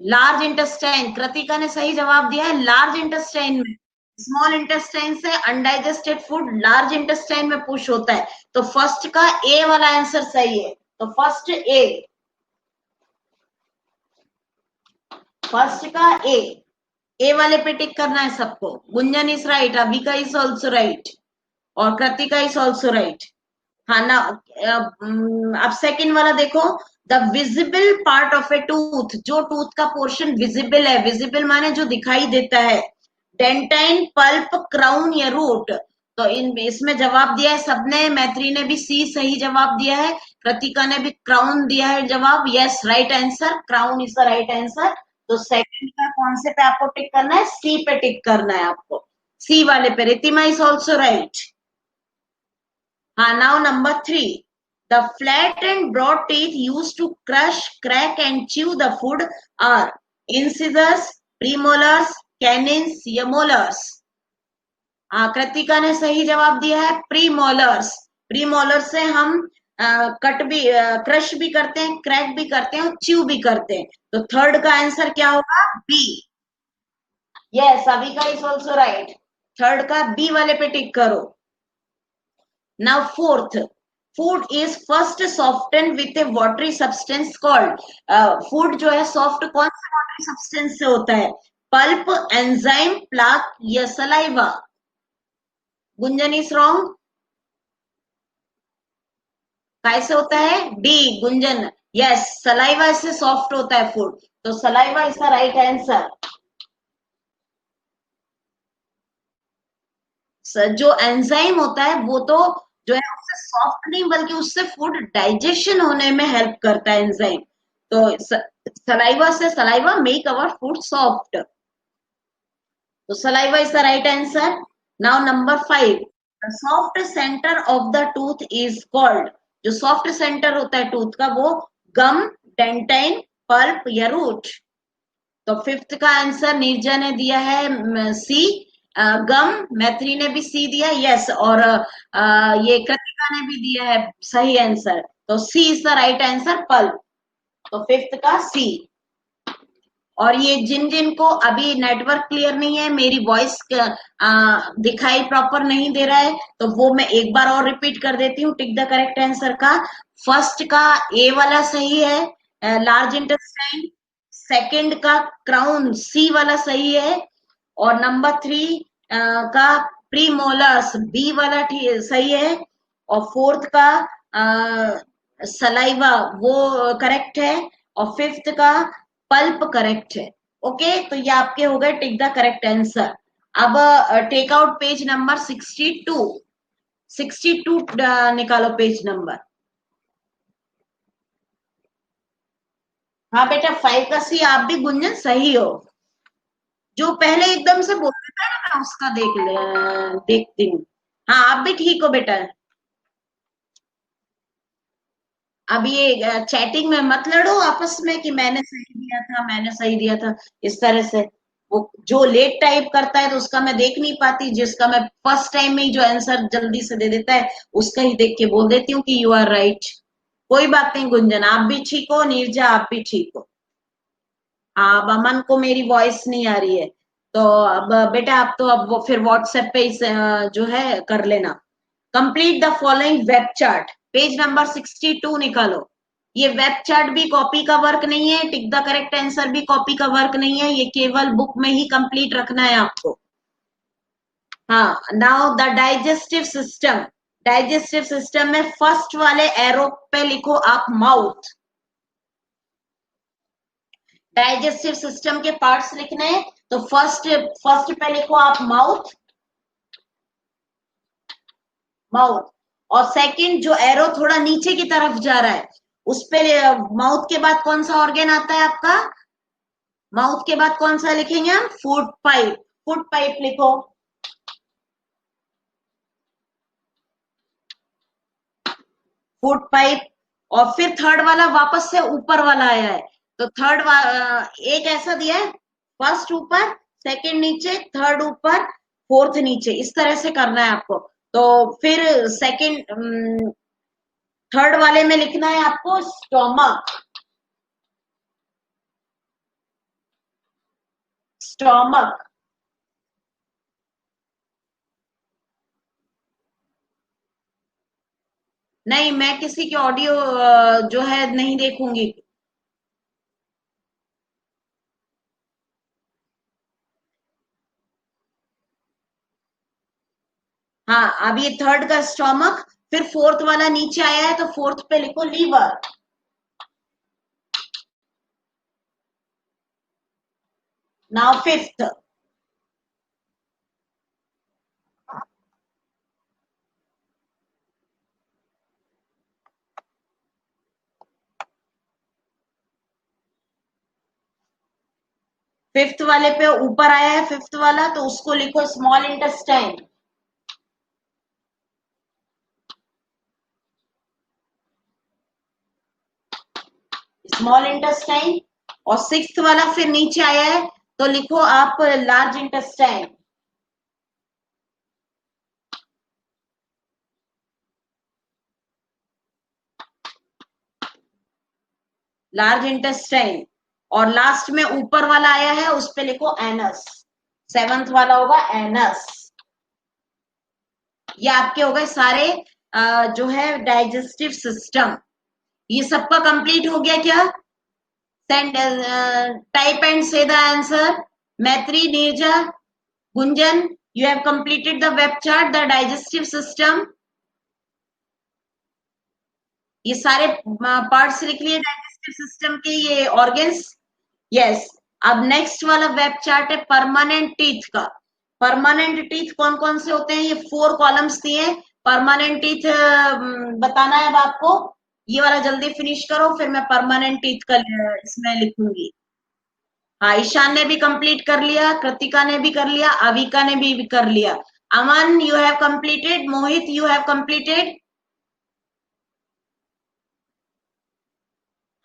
large intestine. कृतिका ने सही जवाब दिया है लार्ज इंटेस्टाइन में। स्मॉल इंटेस्टाइन से अनडाइजेस्टेड फूड लार्ज इंटेस्टाइन में पुश होता है। तो फर्स्ट का ए वाला आंसर सही है। तो फर्स्ट का ए वाले पे टिक करना है सबको। Gunjan is right, Abhika is also right और कृतिका इज ऑल्सो राइट। हाँ ना, अब सेकंड वाला देखो, the visible part of A tooth. जो टूथ का पोर्शन विजिबल है, विजिबल माने जो दिखाई देता है, डेंटाइन, पल्प, क्राउन या रूट। तो इसमें जवाब दिया है सबने। मैत्री ने भी सी सही जवाब दिया है, कृतिका ने भी क्राउन दिया है जवाब। Yes, right answer, crown is the right answer. तो सेकंड का कौन से पे आपको टिक करना है? सी पे टिक करना है आपको, सी वाले पे। रितिमा इज ऑल्सो राइट। हाँ, now number 3, the flat and broad teeth used to crush, crack and chew the food are incisors, premolars, canines या molars? हाँ, कृतिका ने सही जवाब दिया है प्रीमोलर्स। प्रीमोलर से हम कट भी, क्रश भी करते हैं, क्रैक भी करते हैं और च्यू भी करते हैं। तो थर्ड का आंसर क्या होगा? बी। यस, अभी का इज ऑल्सो राइट। थर्ड का बी वाले पे टिक करो। Now fourth, food is first soften with A watery substance called. Food जो है सॉफ्ट कौन से वाटरी सब्सटेंस से होता है? पल्प, एंजाइम, प्लाक या सलाइवा? Gunjan is wrong. कैसे होता है? डी, गुंजन। यस, सलाइवा से सॉफ्ट होता है फूड, तो saliva is the right answer. जो एंजाइम होता है वो तो जो है उससे सॉफ्ट नहीं, बल्कि उससे फूड डाइजेशन होने में हेल्प करता है एंजाइम। तो saliva make our food soft. तो saliva is the right answer. Now number 5, the soft centre of the tooth is called. जो सॉफ्ट सेंटर होता है टूथ का वो गम, डेंटाइन, पल्प या रूट? तो फिफ्थ का आंसर नीरजा ने दिया है सी, गम। मैत्री ने भी सी दिया, यस। और ये कृतिका ने भी दिया है सही आंसर। तो C is the right answer, pulp. तो फिफ्थ का सी। और ये जिन जिन को अभी नेटवर्क क्लियर नहीं है, मेरी वॉइस दिखाई प्रॉपर नहीं दे रहा है, तो वो मैं एक बार और रिपीट कर देती हूँ टिक द करेक्ट आंसर का। फर्स्ट का ए वाला सही है, लार्ज इंटेस्टाइन। सेकंड का क्राउन, सी वाला सही है। और नंबर 3 का प्रीमोलर्स, बी वाला सही है। और फोर्थ का सलाइवा वो करेक्ट है। और फिफ्थ का पल्प करेक्ट है। ओके, तो ये आपके हो गए टिक द करेक्ट आंसर। अब टेक आउट पेज नंबर 62। 62 निकालो पेज नंबर। हाँ बेटा, 5 का सी आप भी गुंजन सही हो। जो पहले एकदम से बोल देता है ना, मैं उसका देखती हूँ। हाँ, आप भी ठीक हो बेटा। अब ये चैटिंग में मत लड़ो आपस में कि मैंने सही दिया था, मैंने सही दिया था, इस तरह से। वो जो लेट टाइप करता है तो उसका मैं देख नहीं पाती, जिसका मैं फर्स्ट टाइम में ही जो आंसर जल्दी से दे देता है उसका ही देख के बोल देती हूँ कि यू आर राइट। कोई बात नहीं गुंजन, आप भी ठीक हो, नीरजा आप भी ठीक हो। हाँ, अब अमन को मेरी वॉइस नहीं आ रही है। तो अब बेटा, आप तो अब वो फिर व्हाट्सएप पे इस जो है कर लेना। Complete the following web chart, page number 62 निकालो। ये वेब चार्ट भी कॉपी का वर्क नहीं है, टिक द करेक्ट आंसर भी कॉपी का वर्क नहीं है, ये केवल बुक में ही कंप्लीट रखना है आपको। हाँ, now the digestive system. Digestive system में फर्स्ट वाले एरो पे लिखो आप माउथ। डाइजेस्टिव सिस्टम के पार्ट्स लिखने हैं, तो फर्स्ट फर्स्ट पे लिखो आप माउथ। माउथ। और सेकंड जो एरो थोड़ा नीचे की तरफ जा रहा है, उस पे माउथ के बाद कौन सा ऑर्गन आता है आपका? माउथ के बाद कौन सा लिखेंगे हम? Food pipe. फूड पाइप लिखो। Food pipe. और फिर थर्ड वाला वापस से ऊपर वाला आया है, तो एक ऐसा दिया है, फर्स्ट ऊपर, सेकंड नीचे, थर्ड ऊपर, फोर्थ नीचे, इस तरह से करना है आपको। तो फिर सेकंड थर्ड वाले में लिखना है आपको स्टोमक। स्टोमक। नहीं, मैं किसी की ऑडियो जो है नहीं देखूंगी। हाँ, अब ये थर्ड का स्टोमक, फिर फोर्थ वाला नीचे आया है, तो फोर्थ पे लिखो लीवर। Now fifth. फिफ्थ वाले पे ऊपर आया है फिफ्थ वाला, तो उसको लिखो स्मॉल इंटेस्टाइन। Small intestine. और सिक्स्थ वाला फिर नीचे आया है, तो लिखो आप लार्ज इंटेस्टाइन। Large intestine. और लास्ट में ऊपर वाला आया है, उस पे लिखो एनस। सेवंथ वाला होगा एनस। ये आपके हो गए सारे जो है डाइजेस्टिव सिस्टम। ये सबका कंप्लीट हो गया क्या? सेंड टाइप एंड से द आंसर। मैत्री, Neerja, Gunjan, you have completed the web chart, the digestive system। ये सारे पार्ट्स लिख लिए डाइजेस्टिव सिस्टम के, ये ऑर्गन्स। यस। अब नेक्स्ट वाला वेब चार्ट है परमानेंट टीथ का। परमानेंट टीथ कौन कौन से होते हैं? ये 4 कॉलम्स दिए। परमानेंट टीथ बताना है अब आपको। ये वाला जल्दी फिनिश करो, फिर मैं परमानेंट टीथ का इसमें लिखूंगी। हाँ, ईशान ने भी कंप्लीट कर लिया, कृतिका ने भी कर लिया, अविका ने भी कर लिया। Aman, you have completed. Mohit, you have completed.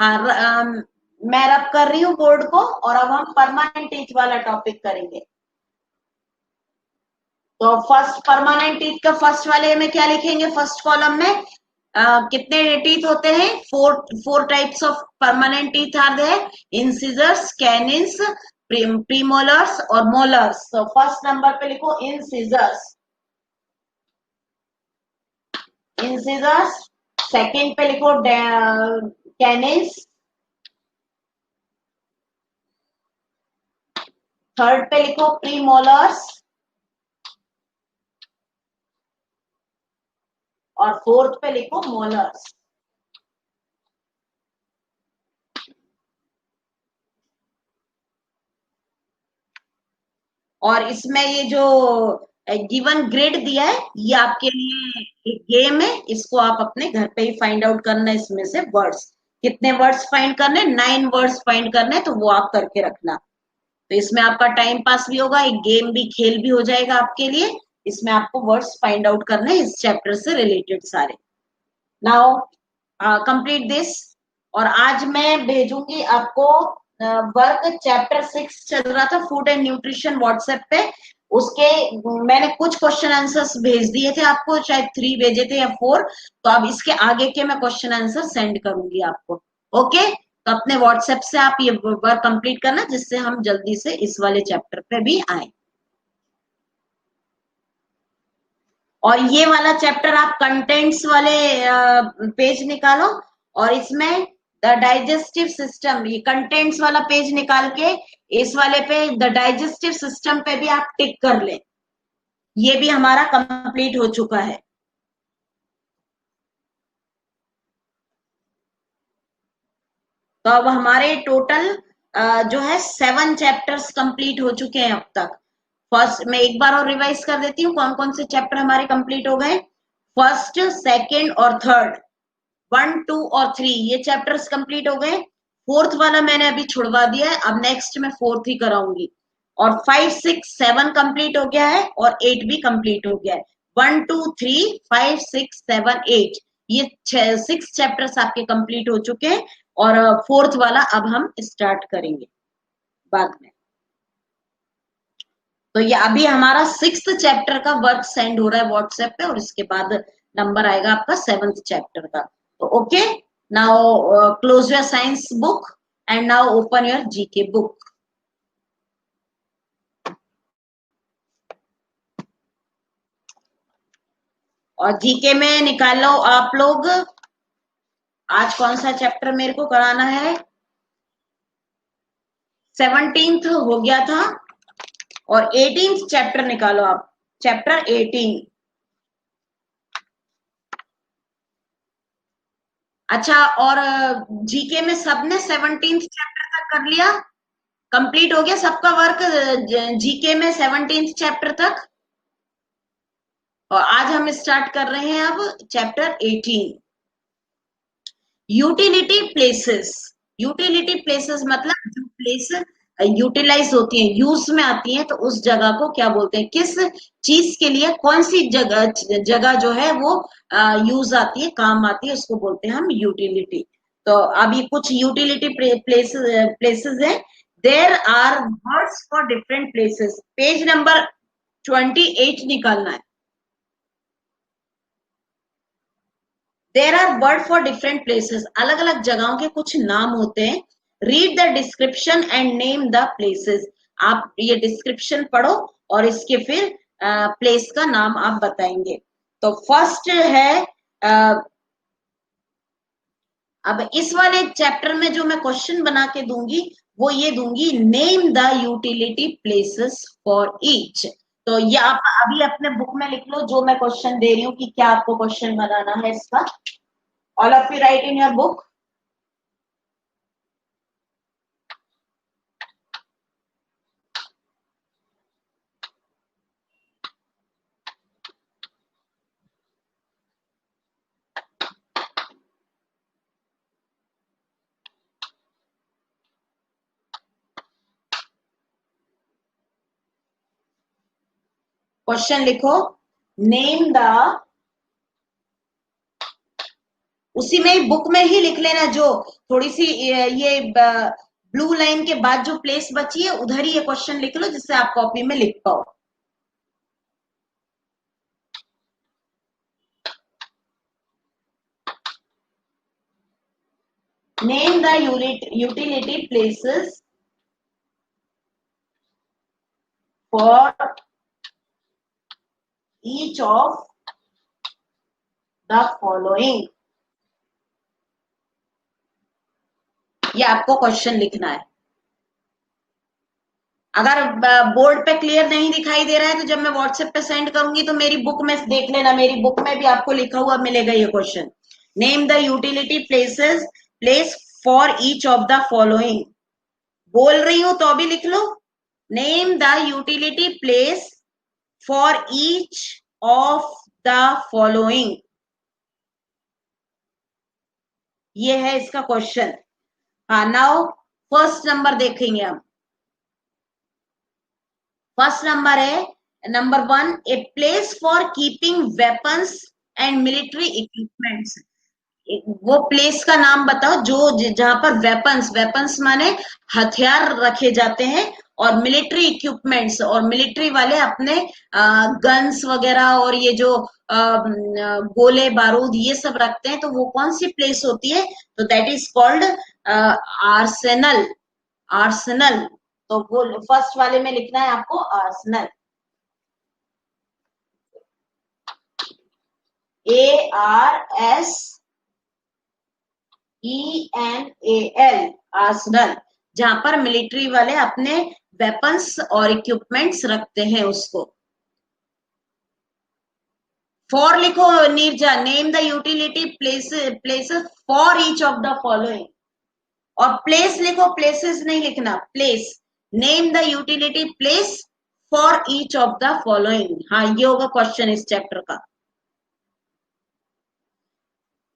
हाँ, मैं रब कर रही हूँ बोर्ड को, और अब हम परमानेंट टीथ वाला टॉपिक करेंगे। तो फर्स्ट परमानेंट टीथ का फर्स्ट वाले में क्या लिखेंगे? फर्स्ट कॉलम में कितने टीथ होते हैं? Four. Four types of permanent teeth are there. Incisors, canines, premolars और मोलर्स। तो फर्स्ट नंबर पे लिखो इंसिजर्स। इंसिजर्स। सेकंड पे लिखो कैनिन्स। थर्ड पे लिखो प्रीमोलर्स। और फोर्थ पे लिखो मोलर्स। और इसमें ये जो गिवन ग्रिड दिया है ये आपके लिए एक गेम है, इसको आप अपने घर पे ही फाइंड आउट करना है। इसमें से वर्ड्स कितने वर्ड्स फाइंड करने, 9 वर्ड्स फाइंड करने, तो वो आप करके रखना। तो इसमें आपका टाइम पास भी होगा, एक गेम भी, खेल भी हो जाएगा आपके लिए। इसमें आपको वर्ड्स फाइंड आउट करने हैं इस चैप्टर से रिलेटेड सारे। Now complete this. और आज मैं भेजूंगी आपको वर्क, चैप्टर 6 चल रहा था फूड एंड न्यूट्रिशन, व्हाट्सएप पे। उसके मैंने कुछ क्वेश्चन आंसर्स भेज दिए थे आपको, शायद 3 भेजे थे या 4। तो अब इसके आगे के मैं क्वेश्चन आंसर सेंड करूंगी आपको। ओके, तो अपने व्हाट्सएप से आप ये वर्क कंप्लीट करना, जिससे हम जल्दी से इस वाले चैप्टर पे भी आए। और ये वाला चैप्टर आप कंटेंट्स वाले पेज निकालो, और इसमें द डाइजेस्टिव सिस्टम, ये कंटेंट्स वाला पेज निकाल के इस वाले पे द डाइजेस्टिव सिस्टम पे भी आप टिक कर ले। ये भी हमारा कंप्लीट हो चुका है। तो अब हमारे टोटल जो है 7 चैप्टर्स कंप्लीट हो चुके हैं अब तक। फर्स्ट मैं एक बार और रिवाइज कर देती हूँ कौन कौन से चैप्टर हमारे कंप्लीट हो गए। फर्स्ट, सेकंड और थर्ड, 1, 2 और 3 ये चैप्टर्स कंप्लीट हो गए। फोर्थ वाला मैंने अभी छुड़वा दिया है, अब नेक्स्ट में फोर्थ ही कराऊंगी। और 5, 6, 7 कंप्लीट हो गया है, और 8 भी कंप्लीट हो गया है। 1, 2, 3, 5, 6, 7, 8 ये 6 चैप्टर्स आपके कंप्लीट हो चुके हैं। और फोर्थ वाला अब हम स्टार्ट करेंगे बाद में। तो ये अभी हमारा 6th चैप्टर का वर्क सेंड हो रहा है व्हाट्सएप पे, और इसके बाद नंबर आएगा आपका 7th चैप्टर का। तो okay, now close your science book and now open your GK book. और जीके में निकालो आप लोग, आज कौन सा चैप्टर मेरे को कराना है। 17th हो गया था, और 18th चैप्टर निकालो आप, चैप्टर 18। अच्छा, और जीके में सबने 17th चैप्टर तक कर लिया, कंप्लीट हो गया सबका वर्क जीके में 17th चैप्टर तक। और आज हम स्टार्ट कर रहे हैं अब chapter 18, utility places. Utility places मतलब जो प्लेस यूटिलाइज होती है, यूज में आती है, तो उस जगह को क्या बोलते हैं, किस चीज के लिए कौन सी जगह जगह जो है वो यूज आती है, काम आती है, उसको बोलते हैं हम यूटिलिटी। तो अभी कुछ यूटिलिटी प्लेसेस है। There are words for different places, page number 28 निकालना है। There are word for different places, अलग अलग जगहों के कुछ नाम होते हैं। Read the description and name the places, आप ये डिस्क्रिप्शन पढ़ो और इसके फिर प्लेस का नाम आप बताएंगे। तो फर्स्ट है अब इस वाले चैप्टर में जो मैं क्वेश्चन बना के दूंगी वो ये दूंगी, name the utility places for each. तो ये आप अभी अपने बुक में लिख लो जो मैं क्वेश्चन दे रही हूँ कि क्या आपको क्वेश्चन बनाना है इसका। All of you right in your book. Question लिखो, नेम द, उसी में बुक में ही लिख लेना, जो थोड़ी सी ये ब्लू लाइन के बाद जो प्लेस बची है उधर ही ये क्वेश्चन लिख लो, जिससे आप कॉपी में लिख पाओ। Name the utility places for each of the following, ये आपको क्वेश्चन लिखना है। अगर बोर्ड पे क्लियर नहीं दिखाई दे रहा है तो जब मैं व्हाट्सएप पे सेंड करूंगी तो मेरी बुक में देख लेना, मेरी बुक में भी आपको लिखा हुआ मिलेगा ये question. Name the utility place for each of the following, बोल रही हूं तो भी लिख लो, name the utility place for each of the following. ये है इसका क्वेश्चन। हाँ, नाउ फर्स्ट नंबर देखेंगे हम। फर्स्ट नंबर है number 1, a place for keeping weapons and military equipments. वो प्लेस का नाम बताओ जो जहां पर वेपन्स, वेपन्स माने हथियार रखे जाते हैं, और मिलिट्री इक्विपमेंट्स, और मिलिट्री वाले अपने गन्स वगैरह और ये जो गोले बारूद ये सब रखते हैं, तो वो कौन सी प्लेस होती है? तो that is called Arsenal. Arsenal. तो वो फर्स्ट वाले में लिखना है आपको आर्सेनल। ARSENAL, आर्सेनल, जहां पर मिलिट्री वाले अपने वेपन्स और इक्विपमेंट्स रखते हैं उसको। फॉर लिखो Neerja, name the utility places for each of the following. और प्लेस लिखो, प्लेसेस नहीं लिखना, place. Name the utility place for each of the following. हाँ, ये होगा क्वेश्चन इस चैप्टर का।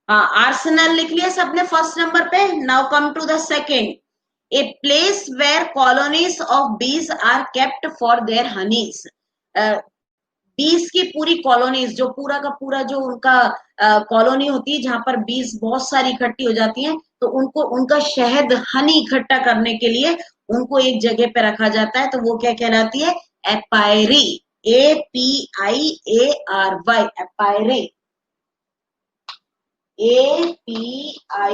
हाँ, आर्सेनल लिख लिया सबने फर्स्ट नंबर पे। Now come to the second, a place where colonies of bees are kept for their honeys. Bees की पूरी कॉलोनीज, जो पूरा का पूरा जो उनका कॉलोनी होती है, जहां पर बीज बहुत सारी इकट्ठी हो जाती हैं, तो उनको उनका शहद, हनी इकट्ठा करने के लिए उनको एक जगह पे रखा जाता है, तो वो क्या कहलाती है? एपायरी। APIARY, एपायरी। APIRAY।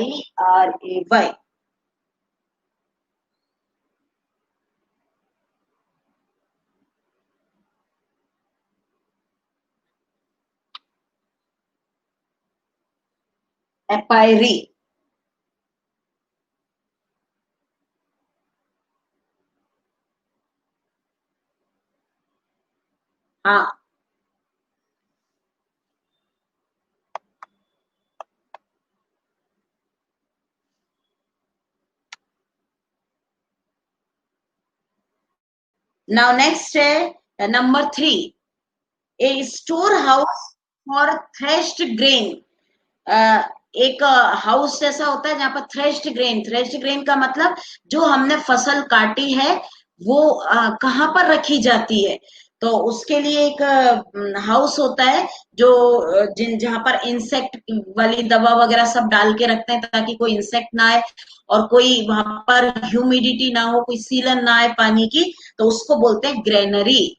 एपायरी। हाँ, नाउ नेक्स्ट है number 3, A store house for threshed grain. एक हाउस जैसा होता है जहां पर थ्रेश्ड ग्रेन, थ्रेश्ड ग्रेन का मतलब जो हमने फसल काटी है वो कहाँ पर रखी जाती है, तो उसके लिए एक हाउस होता है जो जहां पर इंसेक्ट वाली दवा वगैरह सब डाल के रखते हैं ताकि कोई इंसेक्ट ना आए, और कोई वहां पर ह्यूमिडिटी ना हो, कोई सीलन ना आए पानी की, तो उसको बोलते हैं ग्रेनरी।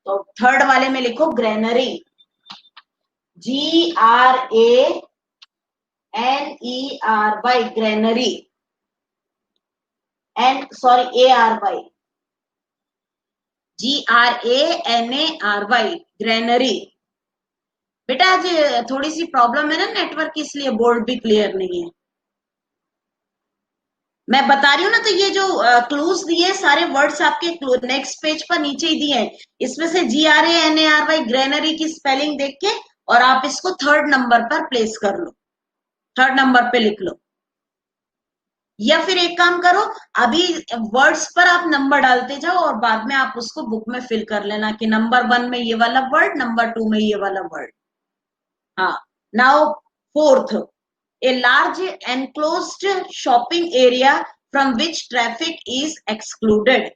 तो थर्ड वाले में लिखो granary. GRANERY, granary. ARY, GRANARY, granary. बेटा आज थोड़ी सी प्रॉब्लम है ना नेटवर्क की, इसलिए बोर्ड भी क्लियर नहीं है। मैं बता रही हूँ ना, तो ये जो क्लूज दिए सारे वर्ड्स आपके नेक्स्ट पेज पर नीचे ही दिए हैं, इसमें से GRANARY, ग्रेनरी की स्पेलिंग देख के और आप इसको थर्ड नंबर पर प्लेस कर लो, थर्ड नंबर पे लिख लो। या फिर एक काम करो, अभी वर्ड्स पर आप नंबर डालते जाओ और बाद में आप उसको बुक में फिल कर लेना कि नंबर 1 में ये वाला वर्ड, नंबर 2 में ये वाला वर्ड। हाँ, now fourth, a large enclosed shopping area from which traffic is excluded.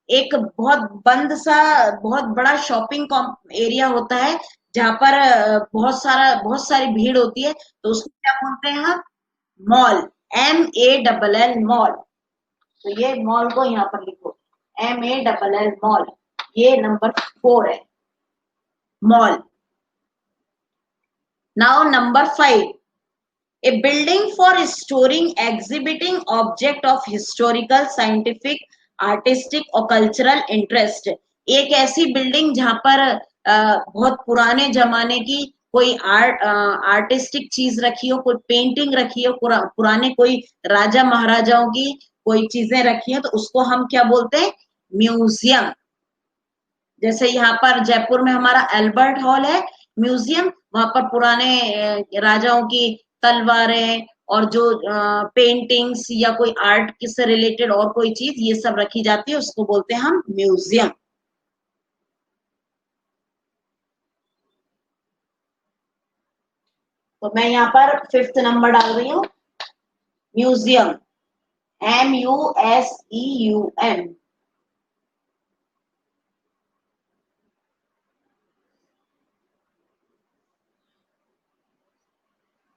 एक बहुत बंद सा, बहुत बड़ा शॉपिंग एरिया होता है जहां पर बहुत सारी भीड़ होती है, तो उसको क्या बोलते हैं हम? मॉल। MALL, mall. तो ये मॉल को यहाँ पर लिखो, MALL, मॉल। ये नंबर 4 है, mall. Now number 5, a building for storing exhibiting object of historical, scientific, artistic और cultural interest। एक ऐसी बिल्डिंग जहां पर बहुत पुराने जमाने की कोई आर्टिस्टिक चीज रखी हो, कोई पेंटिंग रखी हो, पुराने कोई राजा महाराजाओं की कोई चीजें रखी हो, तो उसको हम क्या बोलते हैं? म्यूजियम। जैसे यहाँ पर जयपुर में हमारा अल्बर्ट हॉल है म्यूजियम, वहां पर पुराने राजाओं की तलवारें और जो पेंटिंग्स या कोई आर्ट से रिलेटेड और कोई चीज ये सब रखी जाती है उसको बोलते हैं हम म्यूजियम। तो मैं यहाँ पर 5th नंबर डाल रही हूँ, museum, MUSEUM।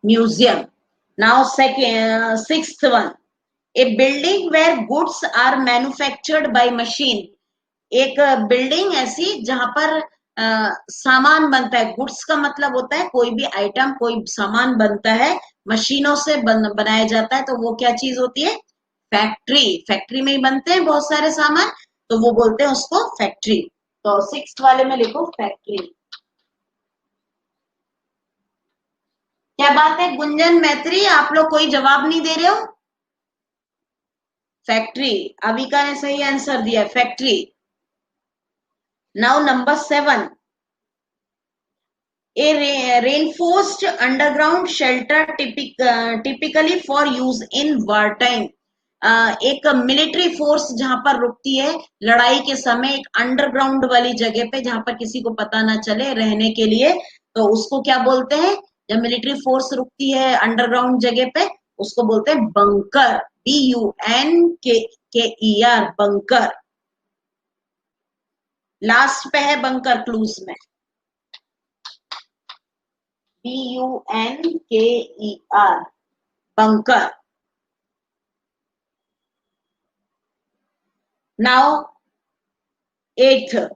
Museum. Now second, 6th one, a building where goods are manufactured by machine. एक बिल्डिंग ऐसी जहां पर सामान बनता है। गुड्स का मतलब होता है कोई भी आइटम, कोई सामान बनता है, मशीनों से बनाया जाता है, तो वो क्या चीज होती है? फैक्ट्री। फैक्ट्री में ही बनते हैं बहुत सारे सामान, तो वो बोलते हैं उसको फैक्ट्री। तो 6th वाले में लिखो फैक्ट्री। क्या बात है गुंजन मैत्री, आप लोग कोई जवाब नहीं दे रहे हो? फैक्ट्री, अविका ने सही आंसर दिया है, factory. Now number 7, a reinforced underground shelter typically for use in wartime। एक मिलिट्री फोर्स जहां पर रुकती है लड़ाई के समय, एक अंडरग्राउंड वाली जगह पे जहां पर किसी को पता ना चले, रहने के लिए, तो उसको क्या बोलते हैं? जब मिलिट्री फोर्स रुकती है अंडरग्राउंड जगह पे, उसको बोलते हैं बंकर, BUNKER, बंकर। लास्ट पे है बंकर क्लूज में, BUNKER, bunker। Now, 8th,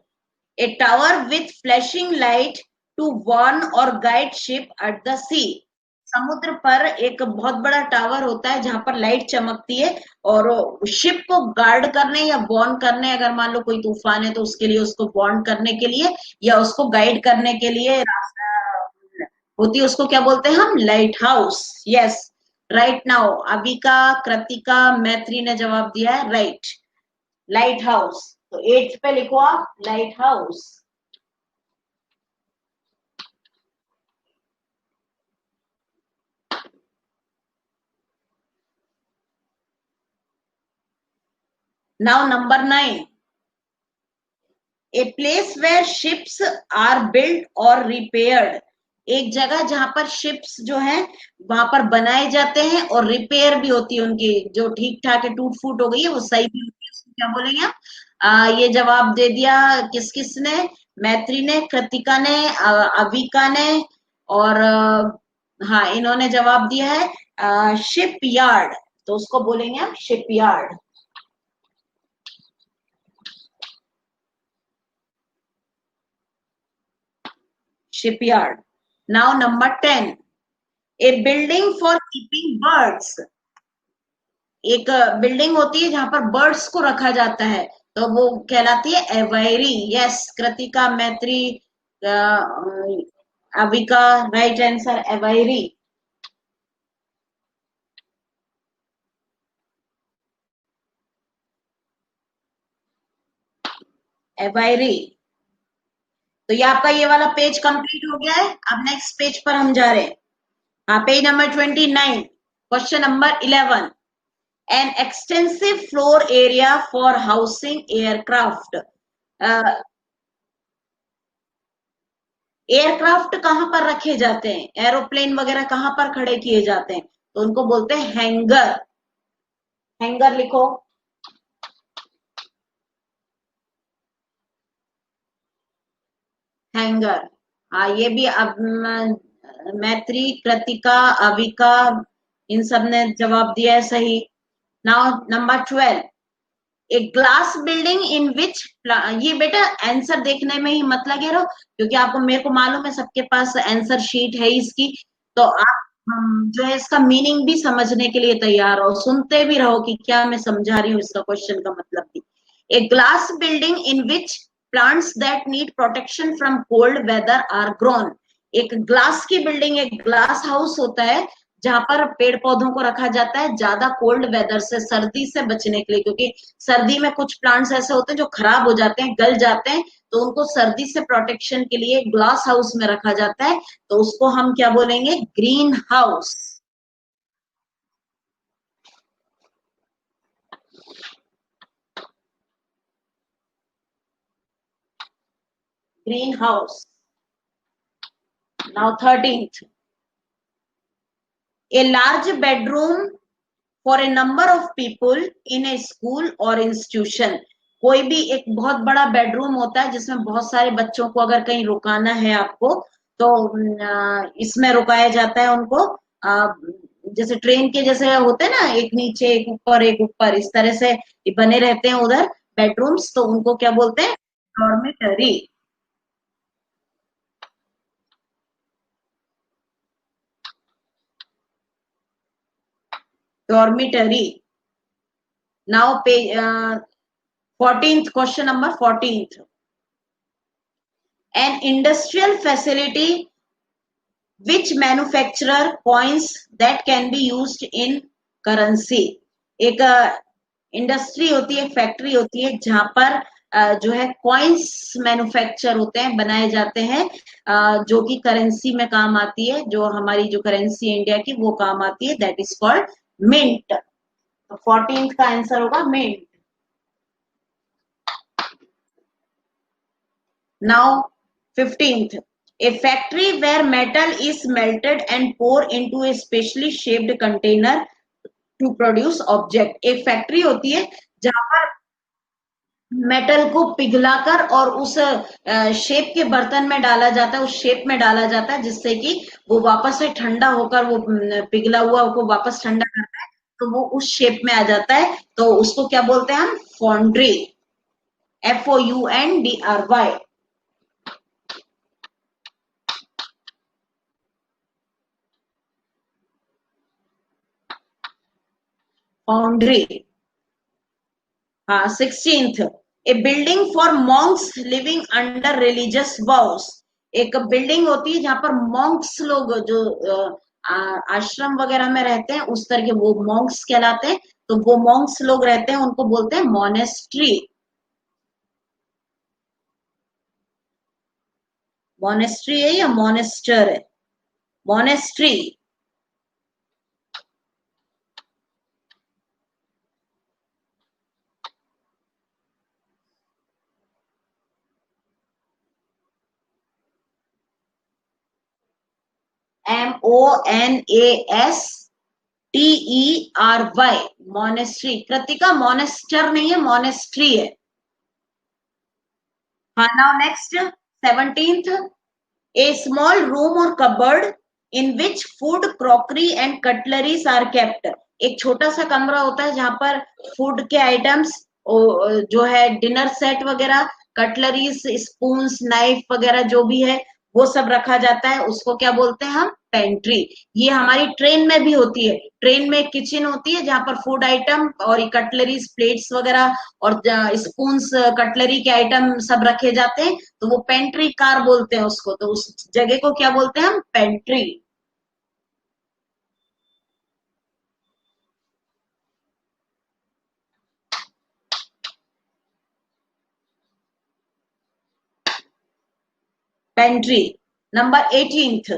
a tower with flashing light to warn or guide ship at the sea। समुद्र पर एक बहुत बड़ा टावर होता है जहां पर लाइट चमकती है और शिप को गार्ड करने या वार्न करने, अगर मान लो कोई तूफान है तो उसके लिए, उसको वार्न करने के लिए या उसको गाइड करने के लिए होती है, उसको क्या बोलते हैं हम? Light house. Yes, right. Now Avika, Kritika, मैत्री ने जवाब दिया है राइट, लाइट हाउस। तो 8th पे लिखो आप lighthouse. Now number 9, a place where ships are built और रिपेयर्ड। एक जगह जहां पर शिप्स जो है वहां पर बनाए जाते हैं और रिपेयर भी होती है, उनकी जो ठीक ठाक है, टूट फूट हो गई है वो सही भी होती है, उसको क्या बोलेंगे आप? ये जवाब दे दिया किस किस ने? मैत्री ने, कृतिका ने, अविका ने, और हाँ इन्होंने जवाब दिया है शिप यार्ड, तो उसको बोलेंगे हम ship yard. Shipyard. Now number 10, A building for keeping birds. एक बिल्डिंग होती है जहां पर बर्ड्स को रखा जाता है, तो वो कहलाती है एवायरी। यस, कृतिका, मैत्री, Avika, right answer aviary. Aviary. तो ये आपका ये वाला पेज कंप्लीट हो गया है। अब नेक्स्ट पेज पर हम जा रहे हैं। हाँ, page number 29, question number 11, an extensive floor area for housing aircraft. Aircraft कहां पर रखे जाते हैं? एरोप्लेन वगैरह कहां पर खड़े किए जाते हैं? तो उनको बोलते हैं हैंगर। हैंगर लिखो। हैंगर। हाँ, ये भी अब मैत्री, कृतिका, अविका, इन सब ने जवाब दिया है सही। Now number 12, a glass building in which, ये बेटा आंसर देखने में ही मत लगे रहो, क्योंकि आपको, मेरे को मालूम है सबके पास आंसर शीट है इसकी, तो आप जो है इसका मीनिंग भी समझने के लिए तैयार हो, सुनते भी रहो कि क्या मैं समझा रही हूँ इसका क्वेश्चन का मतलब भी। A glass building in which plants that need protection from cold weather are grown. एक ग्लास की बिल्डिंग, एक ग्लास हाउस होता है जहां पर पेड़ पौधों को रखा जाता है ज्यादा कोल्ड वेदर से, सर्दी से बचने के लिए, क्योंकि सर्दी में कुछ प्लांट्स ऐसे होते हैं जो खराब हो जाते हैं, गल जाते हैं, तो उनको सर्दी से प्रोटेक्शन के लिए ग्लास हाउस में रखा जाता है, तो उसको हम क्या बोलेंगे? Green house. greenhouse. Now 13th, a large bedroom for a number of people in a school or institution. कोई भी एक बहुत बड़ा बेडरूम होता है जिसमें बहुत सारे बच्चों को अगर कहीं रुकाना है आपको, तो इसमें रुकाया जाता है उनको। जैसे ट्रेन के जैसे होते हैं ना, एक नीचे एक ऊपर इस तरह से बने रहते हैं उधर बेडरूम्स, तो उनको क्या बोलते हैं? Dormitory. Dormitory. Now page 14th, question number 14th. An industrial facility which manufacture coins that can be used in currency. एक इंडस्ट्री होती है, फैक्ट्री होती है जहां पर जो है कॉइन्स मैन्युफैक्चर होते हैं, बनाए जाते हैं, जो कि करेंसी में काम आती है, जो हमारी जो करेंसी इंडिया की वो काम आती है, that is called mint. 14th का आंसर होगा mint. Now 15th, a factory where metal is melted and poured into a specially shaped container to produce object. एक फैक्ट्री होती है जहां पर मेटल को पिघलाकर और उस शेप के बर्तन में डाला जाता है, उस शेप में डाला जाता है जिससे कि वो वापस से ठंडा होकर वो पिघला हुआ को वापस ठंडा करता है, तो वो उस शेप में आ जाता है, तो उसको क्या बोलते हैं हम? फाउंड्री। FOUNDRY। फाउंड्री। हाँ 16th, A building for Monks living under religious vows. एक बिल्डिंग होती है जहां पर मॉन्क्स लोग जो आश्रम वगैरह में रहते हैं, उस तरह के वो मॉन्क्स कहलाते हैं, तो वो मॉन्क्स लोग रहते हैं उनको बोलते हैं मोनेस्ट्री। मोनेस्ट्री है या मोनेस्टर है? Monastery. MONASTERY। Monastery. Kritika Monster नहीं है, मोनेस्ट्री है। हाँ now next 17th, a small room or cupboard in which food, crockery and cutleries are kept. एक छोटा सा कमरा होता है जहां पर फूड के आइटम्स जो है, डिनर सेट वगैरह, कटलरीज, स्पून्स, नाइफ वगैरह जो भी है वो सब रखा जाता है, उसको क्या बोलते हैं हम? पेंट्री। ये हमारी ट्रेन में भी होती है, ट्रेन में किचन होती है जहां पर फूड आइटम और कटलरीज, प्लेट्स वगैरह और स्पून्स, कटलरी के आइटम सब रखे जाते हैं, तो वो पेंट्री कार बोलते हैं उसको, तो उस जगह को क्या बोलते हैं हम? Pantry. Pantry. Number 18th,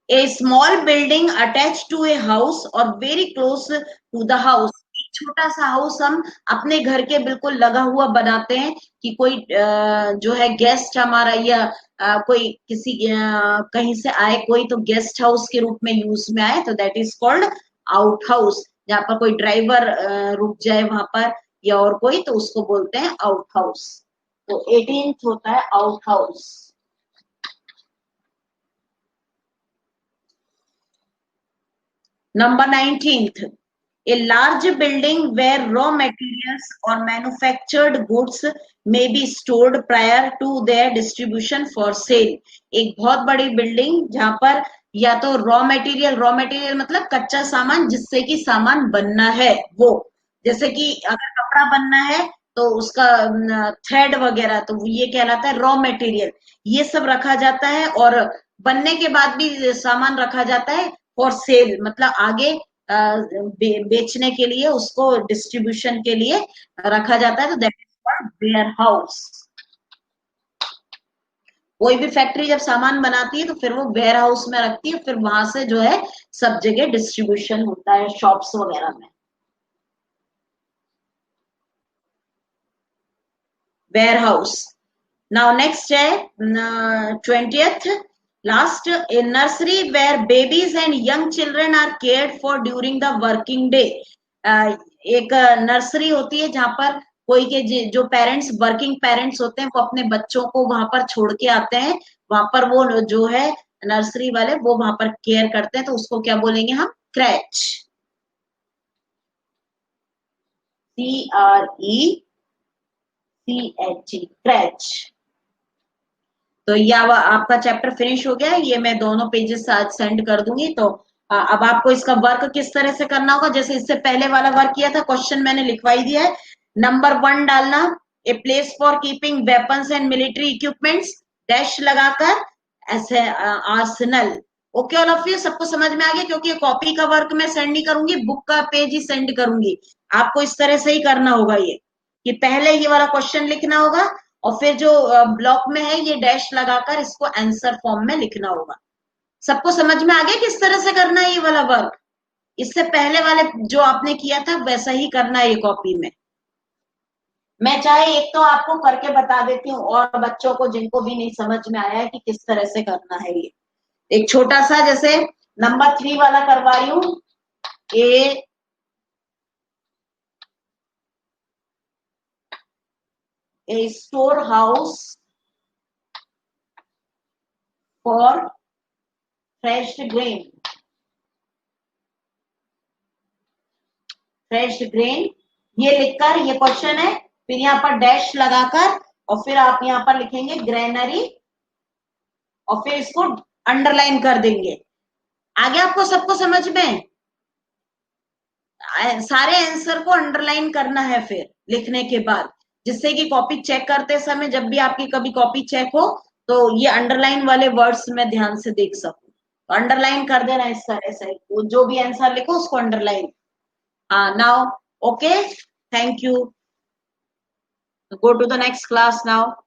a small building attached to a house or very close to the house। एक छोटा सा हाउस हम अपने घर के बिल्कुल लगा हुआ बनाते हैं कि कोई जो है गेस्ट हमारा या कोई किसी कहीं से आए कोई, तो गेस्ट हाउस के रूप में यूज में आए, तो that is called out house. जहां पर कोई ड्राइवर रुक जाए वहां पर या और कोई, तो उसको बोलते हैं आउट हाउस। तो 18th होता है out house. Number 19th, a large building where raw materials or manufactured goods may be stored prior to their distribution for sale। एक बहुत बड़ी बिल्डिंग जहां पर या तो रॉ मटेरियल मतलब कच्चा सामान जिससे कि सामान बनना है, वो जैसे कि अगर कपड़ा बनना है तो उसका थ्रेड वगैरह, तो ये कहलाता है रॉ मटेरियल। ये सब रखा जाता है और बनने के बाद भी सामान रखा जाता है फॉर सेल, मतलब आगे बेचने के लिए, उसको डिस्ट्रीब्यूशन के लिए रखा जाता है, तो that is called warehouse. कोई भी फैक्ट्री जब सामान बनाती है तो फिर वो वेयर हाउस में रखती है, फिर वहां से जो है सब जगह डिस्ट्रीब्यूशन होता है, शॉप्स वगैरह में। Ware house. नाउ नेक्स्ट है 20th last, a nursery where babies and young children are cared for during the working day. एक नर्सरी होती है जहां पर कोई के जो पेरेंट्स वर्किंग पेरेंट्स होते हैं वो अपने बच्चों को वहां पर छोड़ के आते हैं, वहां पर वो जो है नर्सरी वाले वो वहां पर केयर करते हैं, तो उसको क्या बोलेंगे हम? क्रैच। CRECH, क्रैच। तो ये आपका चैप्टर फिनिश हो गया। ये मैं दोनों पेजेस आज सेंड कर दूंगी। तो अब आपको इसका वर्क किस तरह से करना होगा, जैसे इससे पहले वाला वर्क किया था, क्वेश्चन मैंने लिखवाई दिया है। नंबर 1 डालना, a place for keeping weapons and military equipments, dash लगाकर ऐसे Arsenal. Okay all of you, सबको समझ में आ गया? क्योंकि ये कॉपी का वर्क मैं सेंड नहीं करूंगी, बुक का पेज ही सेंड करूंगी। आपको इस तरह से ही करना होगा ये, कि पहले ये वाला क्वेश्चन लिखना होगा और फिर जो ब्लॉक में है ये डैश लगाकर इसको आंसर फॉर्म में लिखना होगा। सबको समझ में आ गया किस तरह से करना है ये वाला वर्क? इससे पहले वाले जो आपने किया था वैसा ही करना है ये कॉपी में। मैं चाहे एक तो आपको करके बता देती हूँ और बच्चों को जिनको भी नहीं समझ में आया है कि किस तरह से करना है ये, एक छोटा सा जैसे नंबर 3 वाला करवा रही हूँ। A store house for fresh grain, fresh grain, ये लिखकर, ये क्वेश्चन है, फिर यहाँ पर डैश लगाकर और फिर आप यहाँ पर लिखेंगे ग्रेनरी और फिर इसको अंडरलाइन कर देंगे। आगे आपको सबको समझ में? सारे आंसर को अंडरलाइन करना है फिर लिखने के बाद, जिससे कि कॉपी चेक करते समय जब भी आपकी कभी कॉपी चेक हो तो ये अंडरलाइन वाले वर्ड्स में ध्यान से देख सकूं। तो अंडरलाइन कर देना इस तरह से, जो भी आंसर लिखो उसको underline. Now okay, thank you, go to the next class now.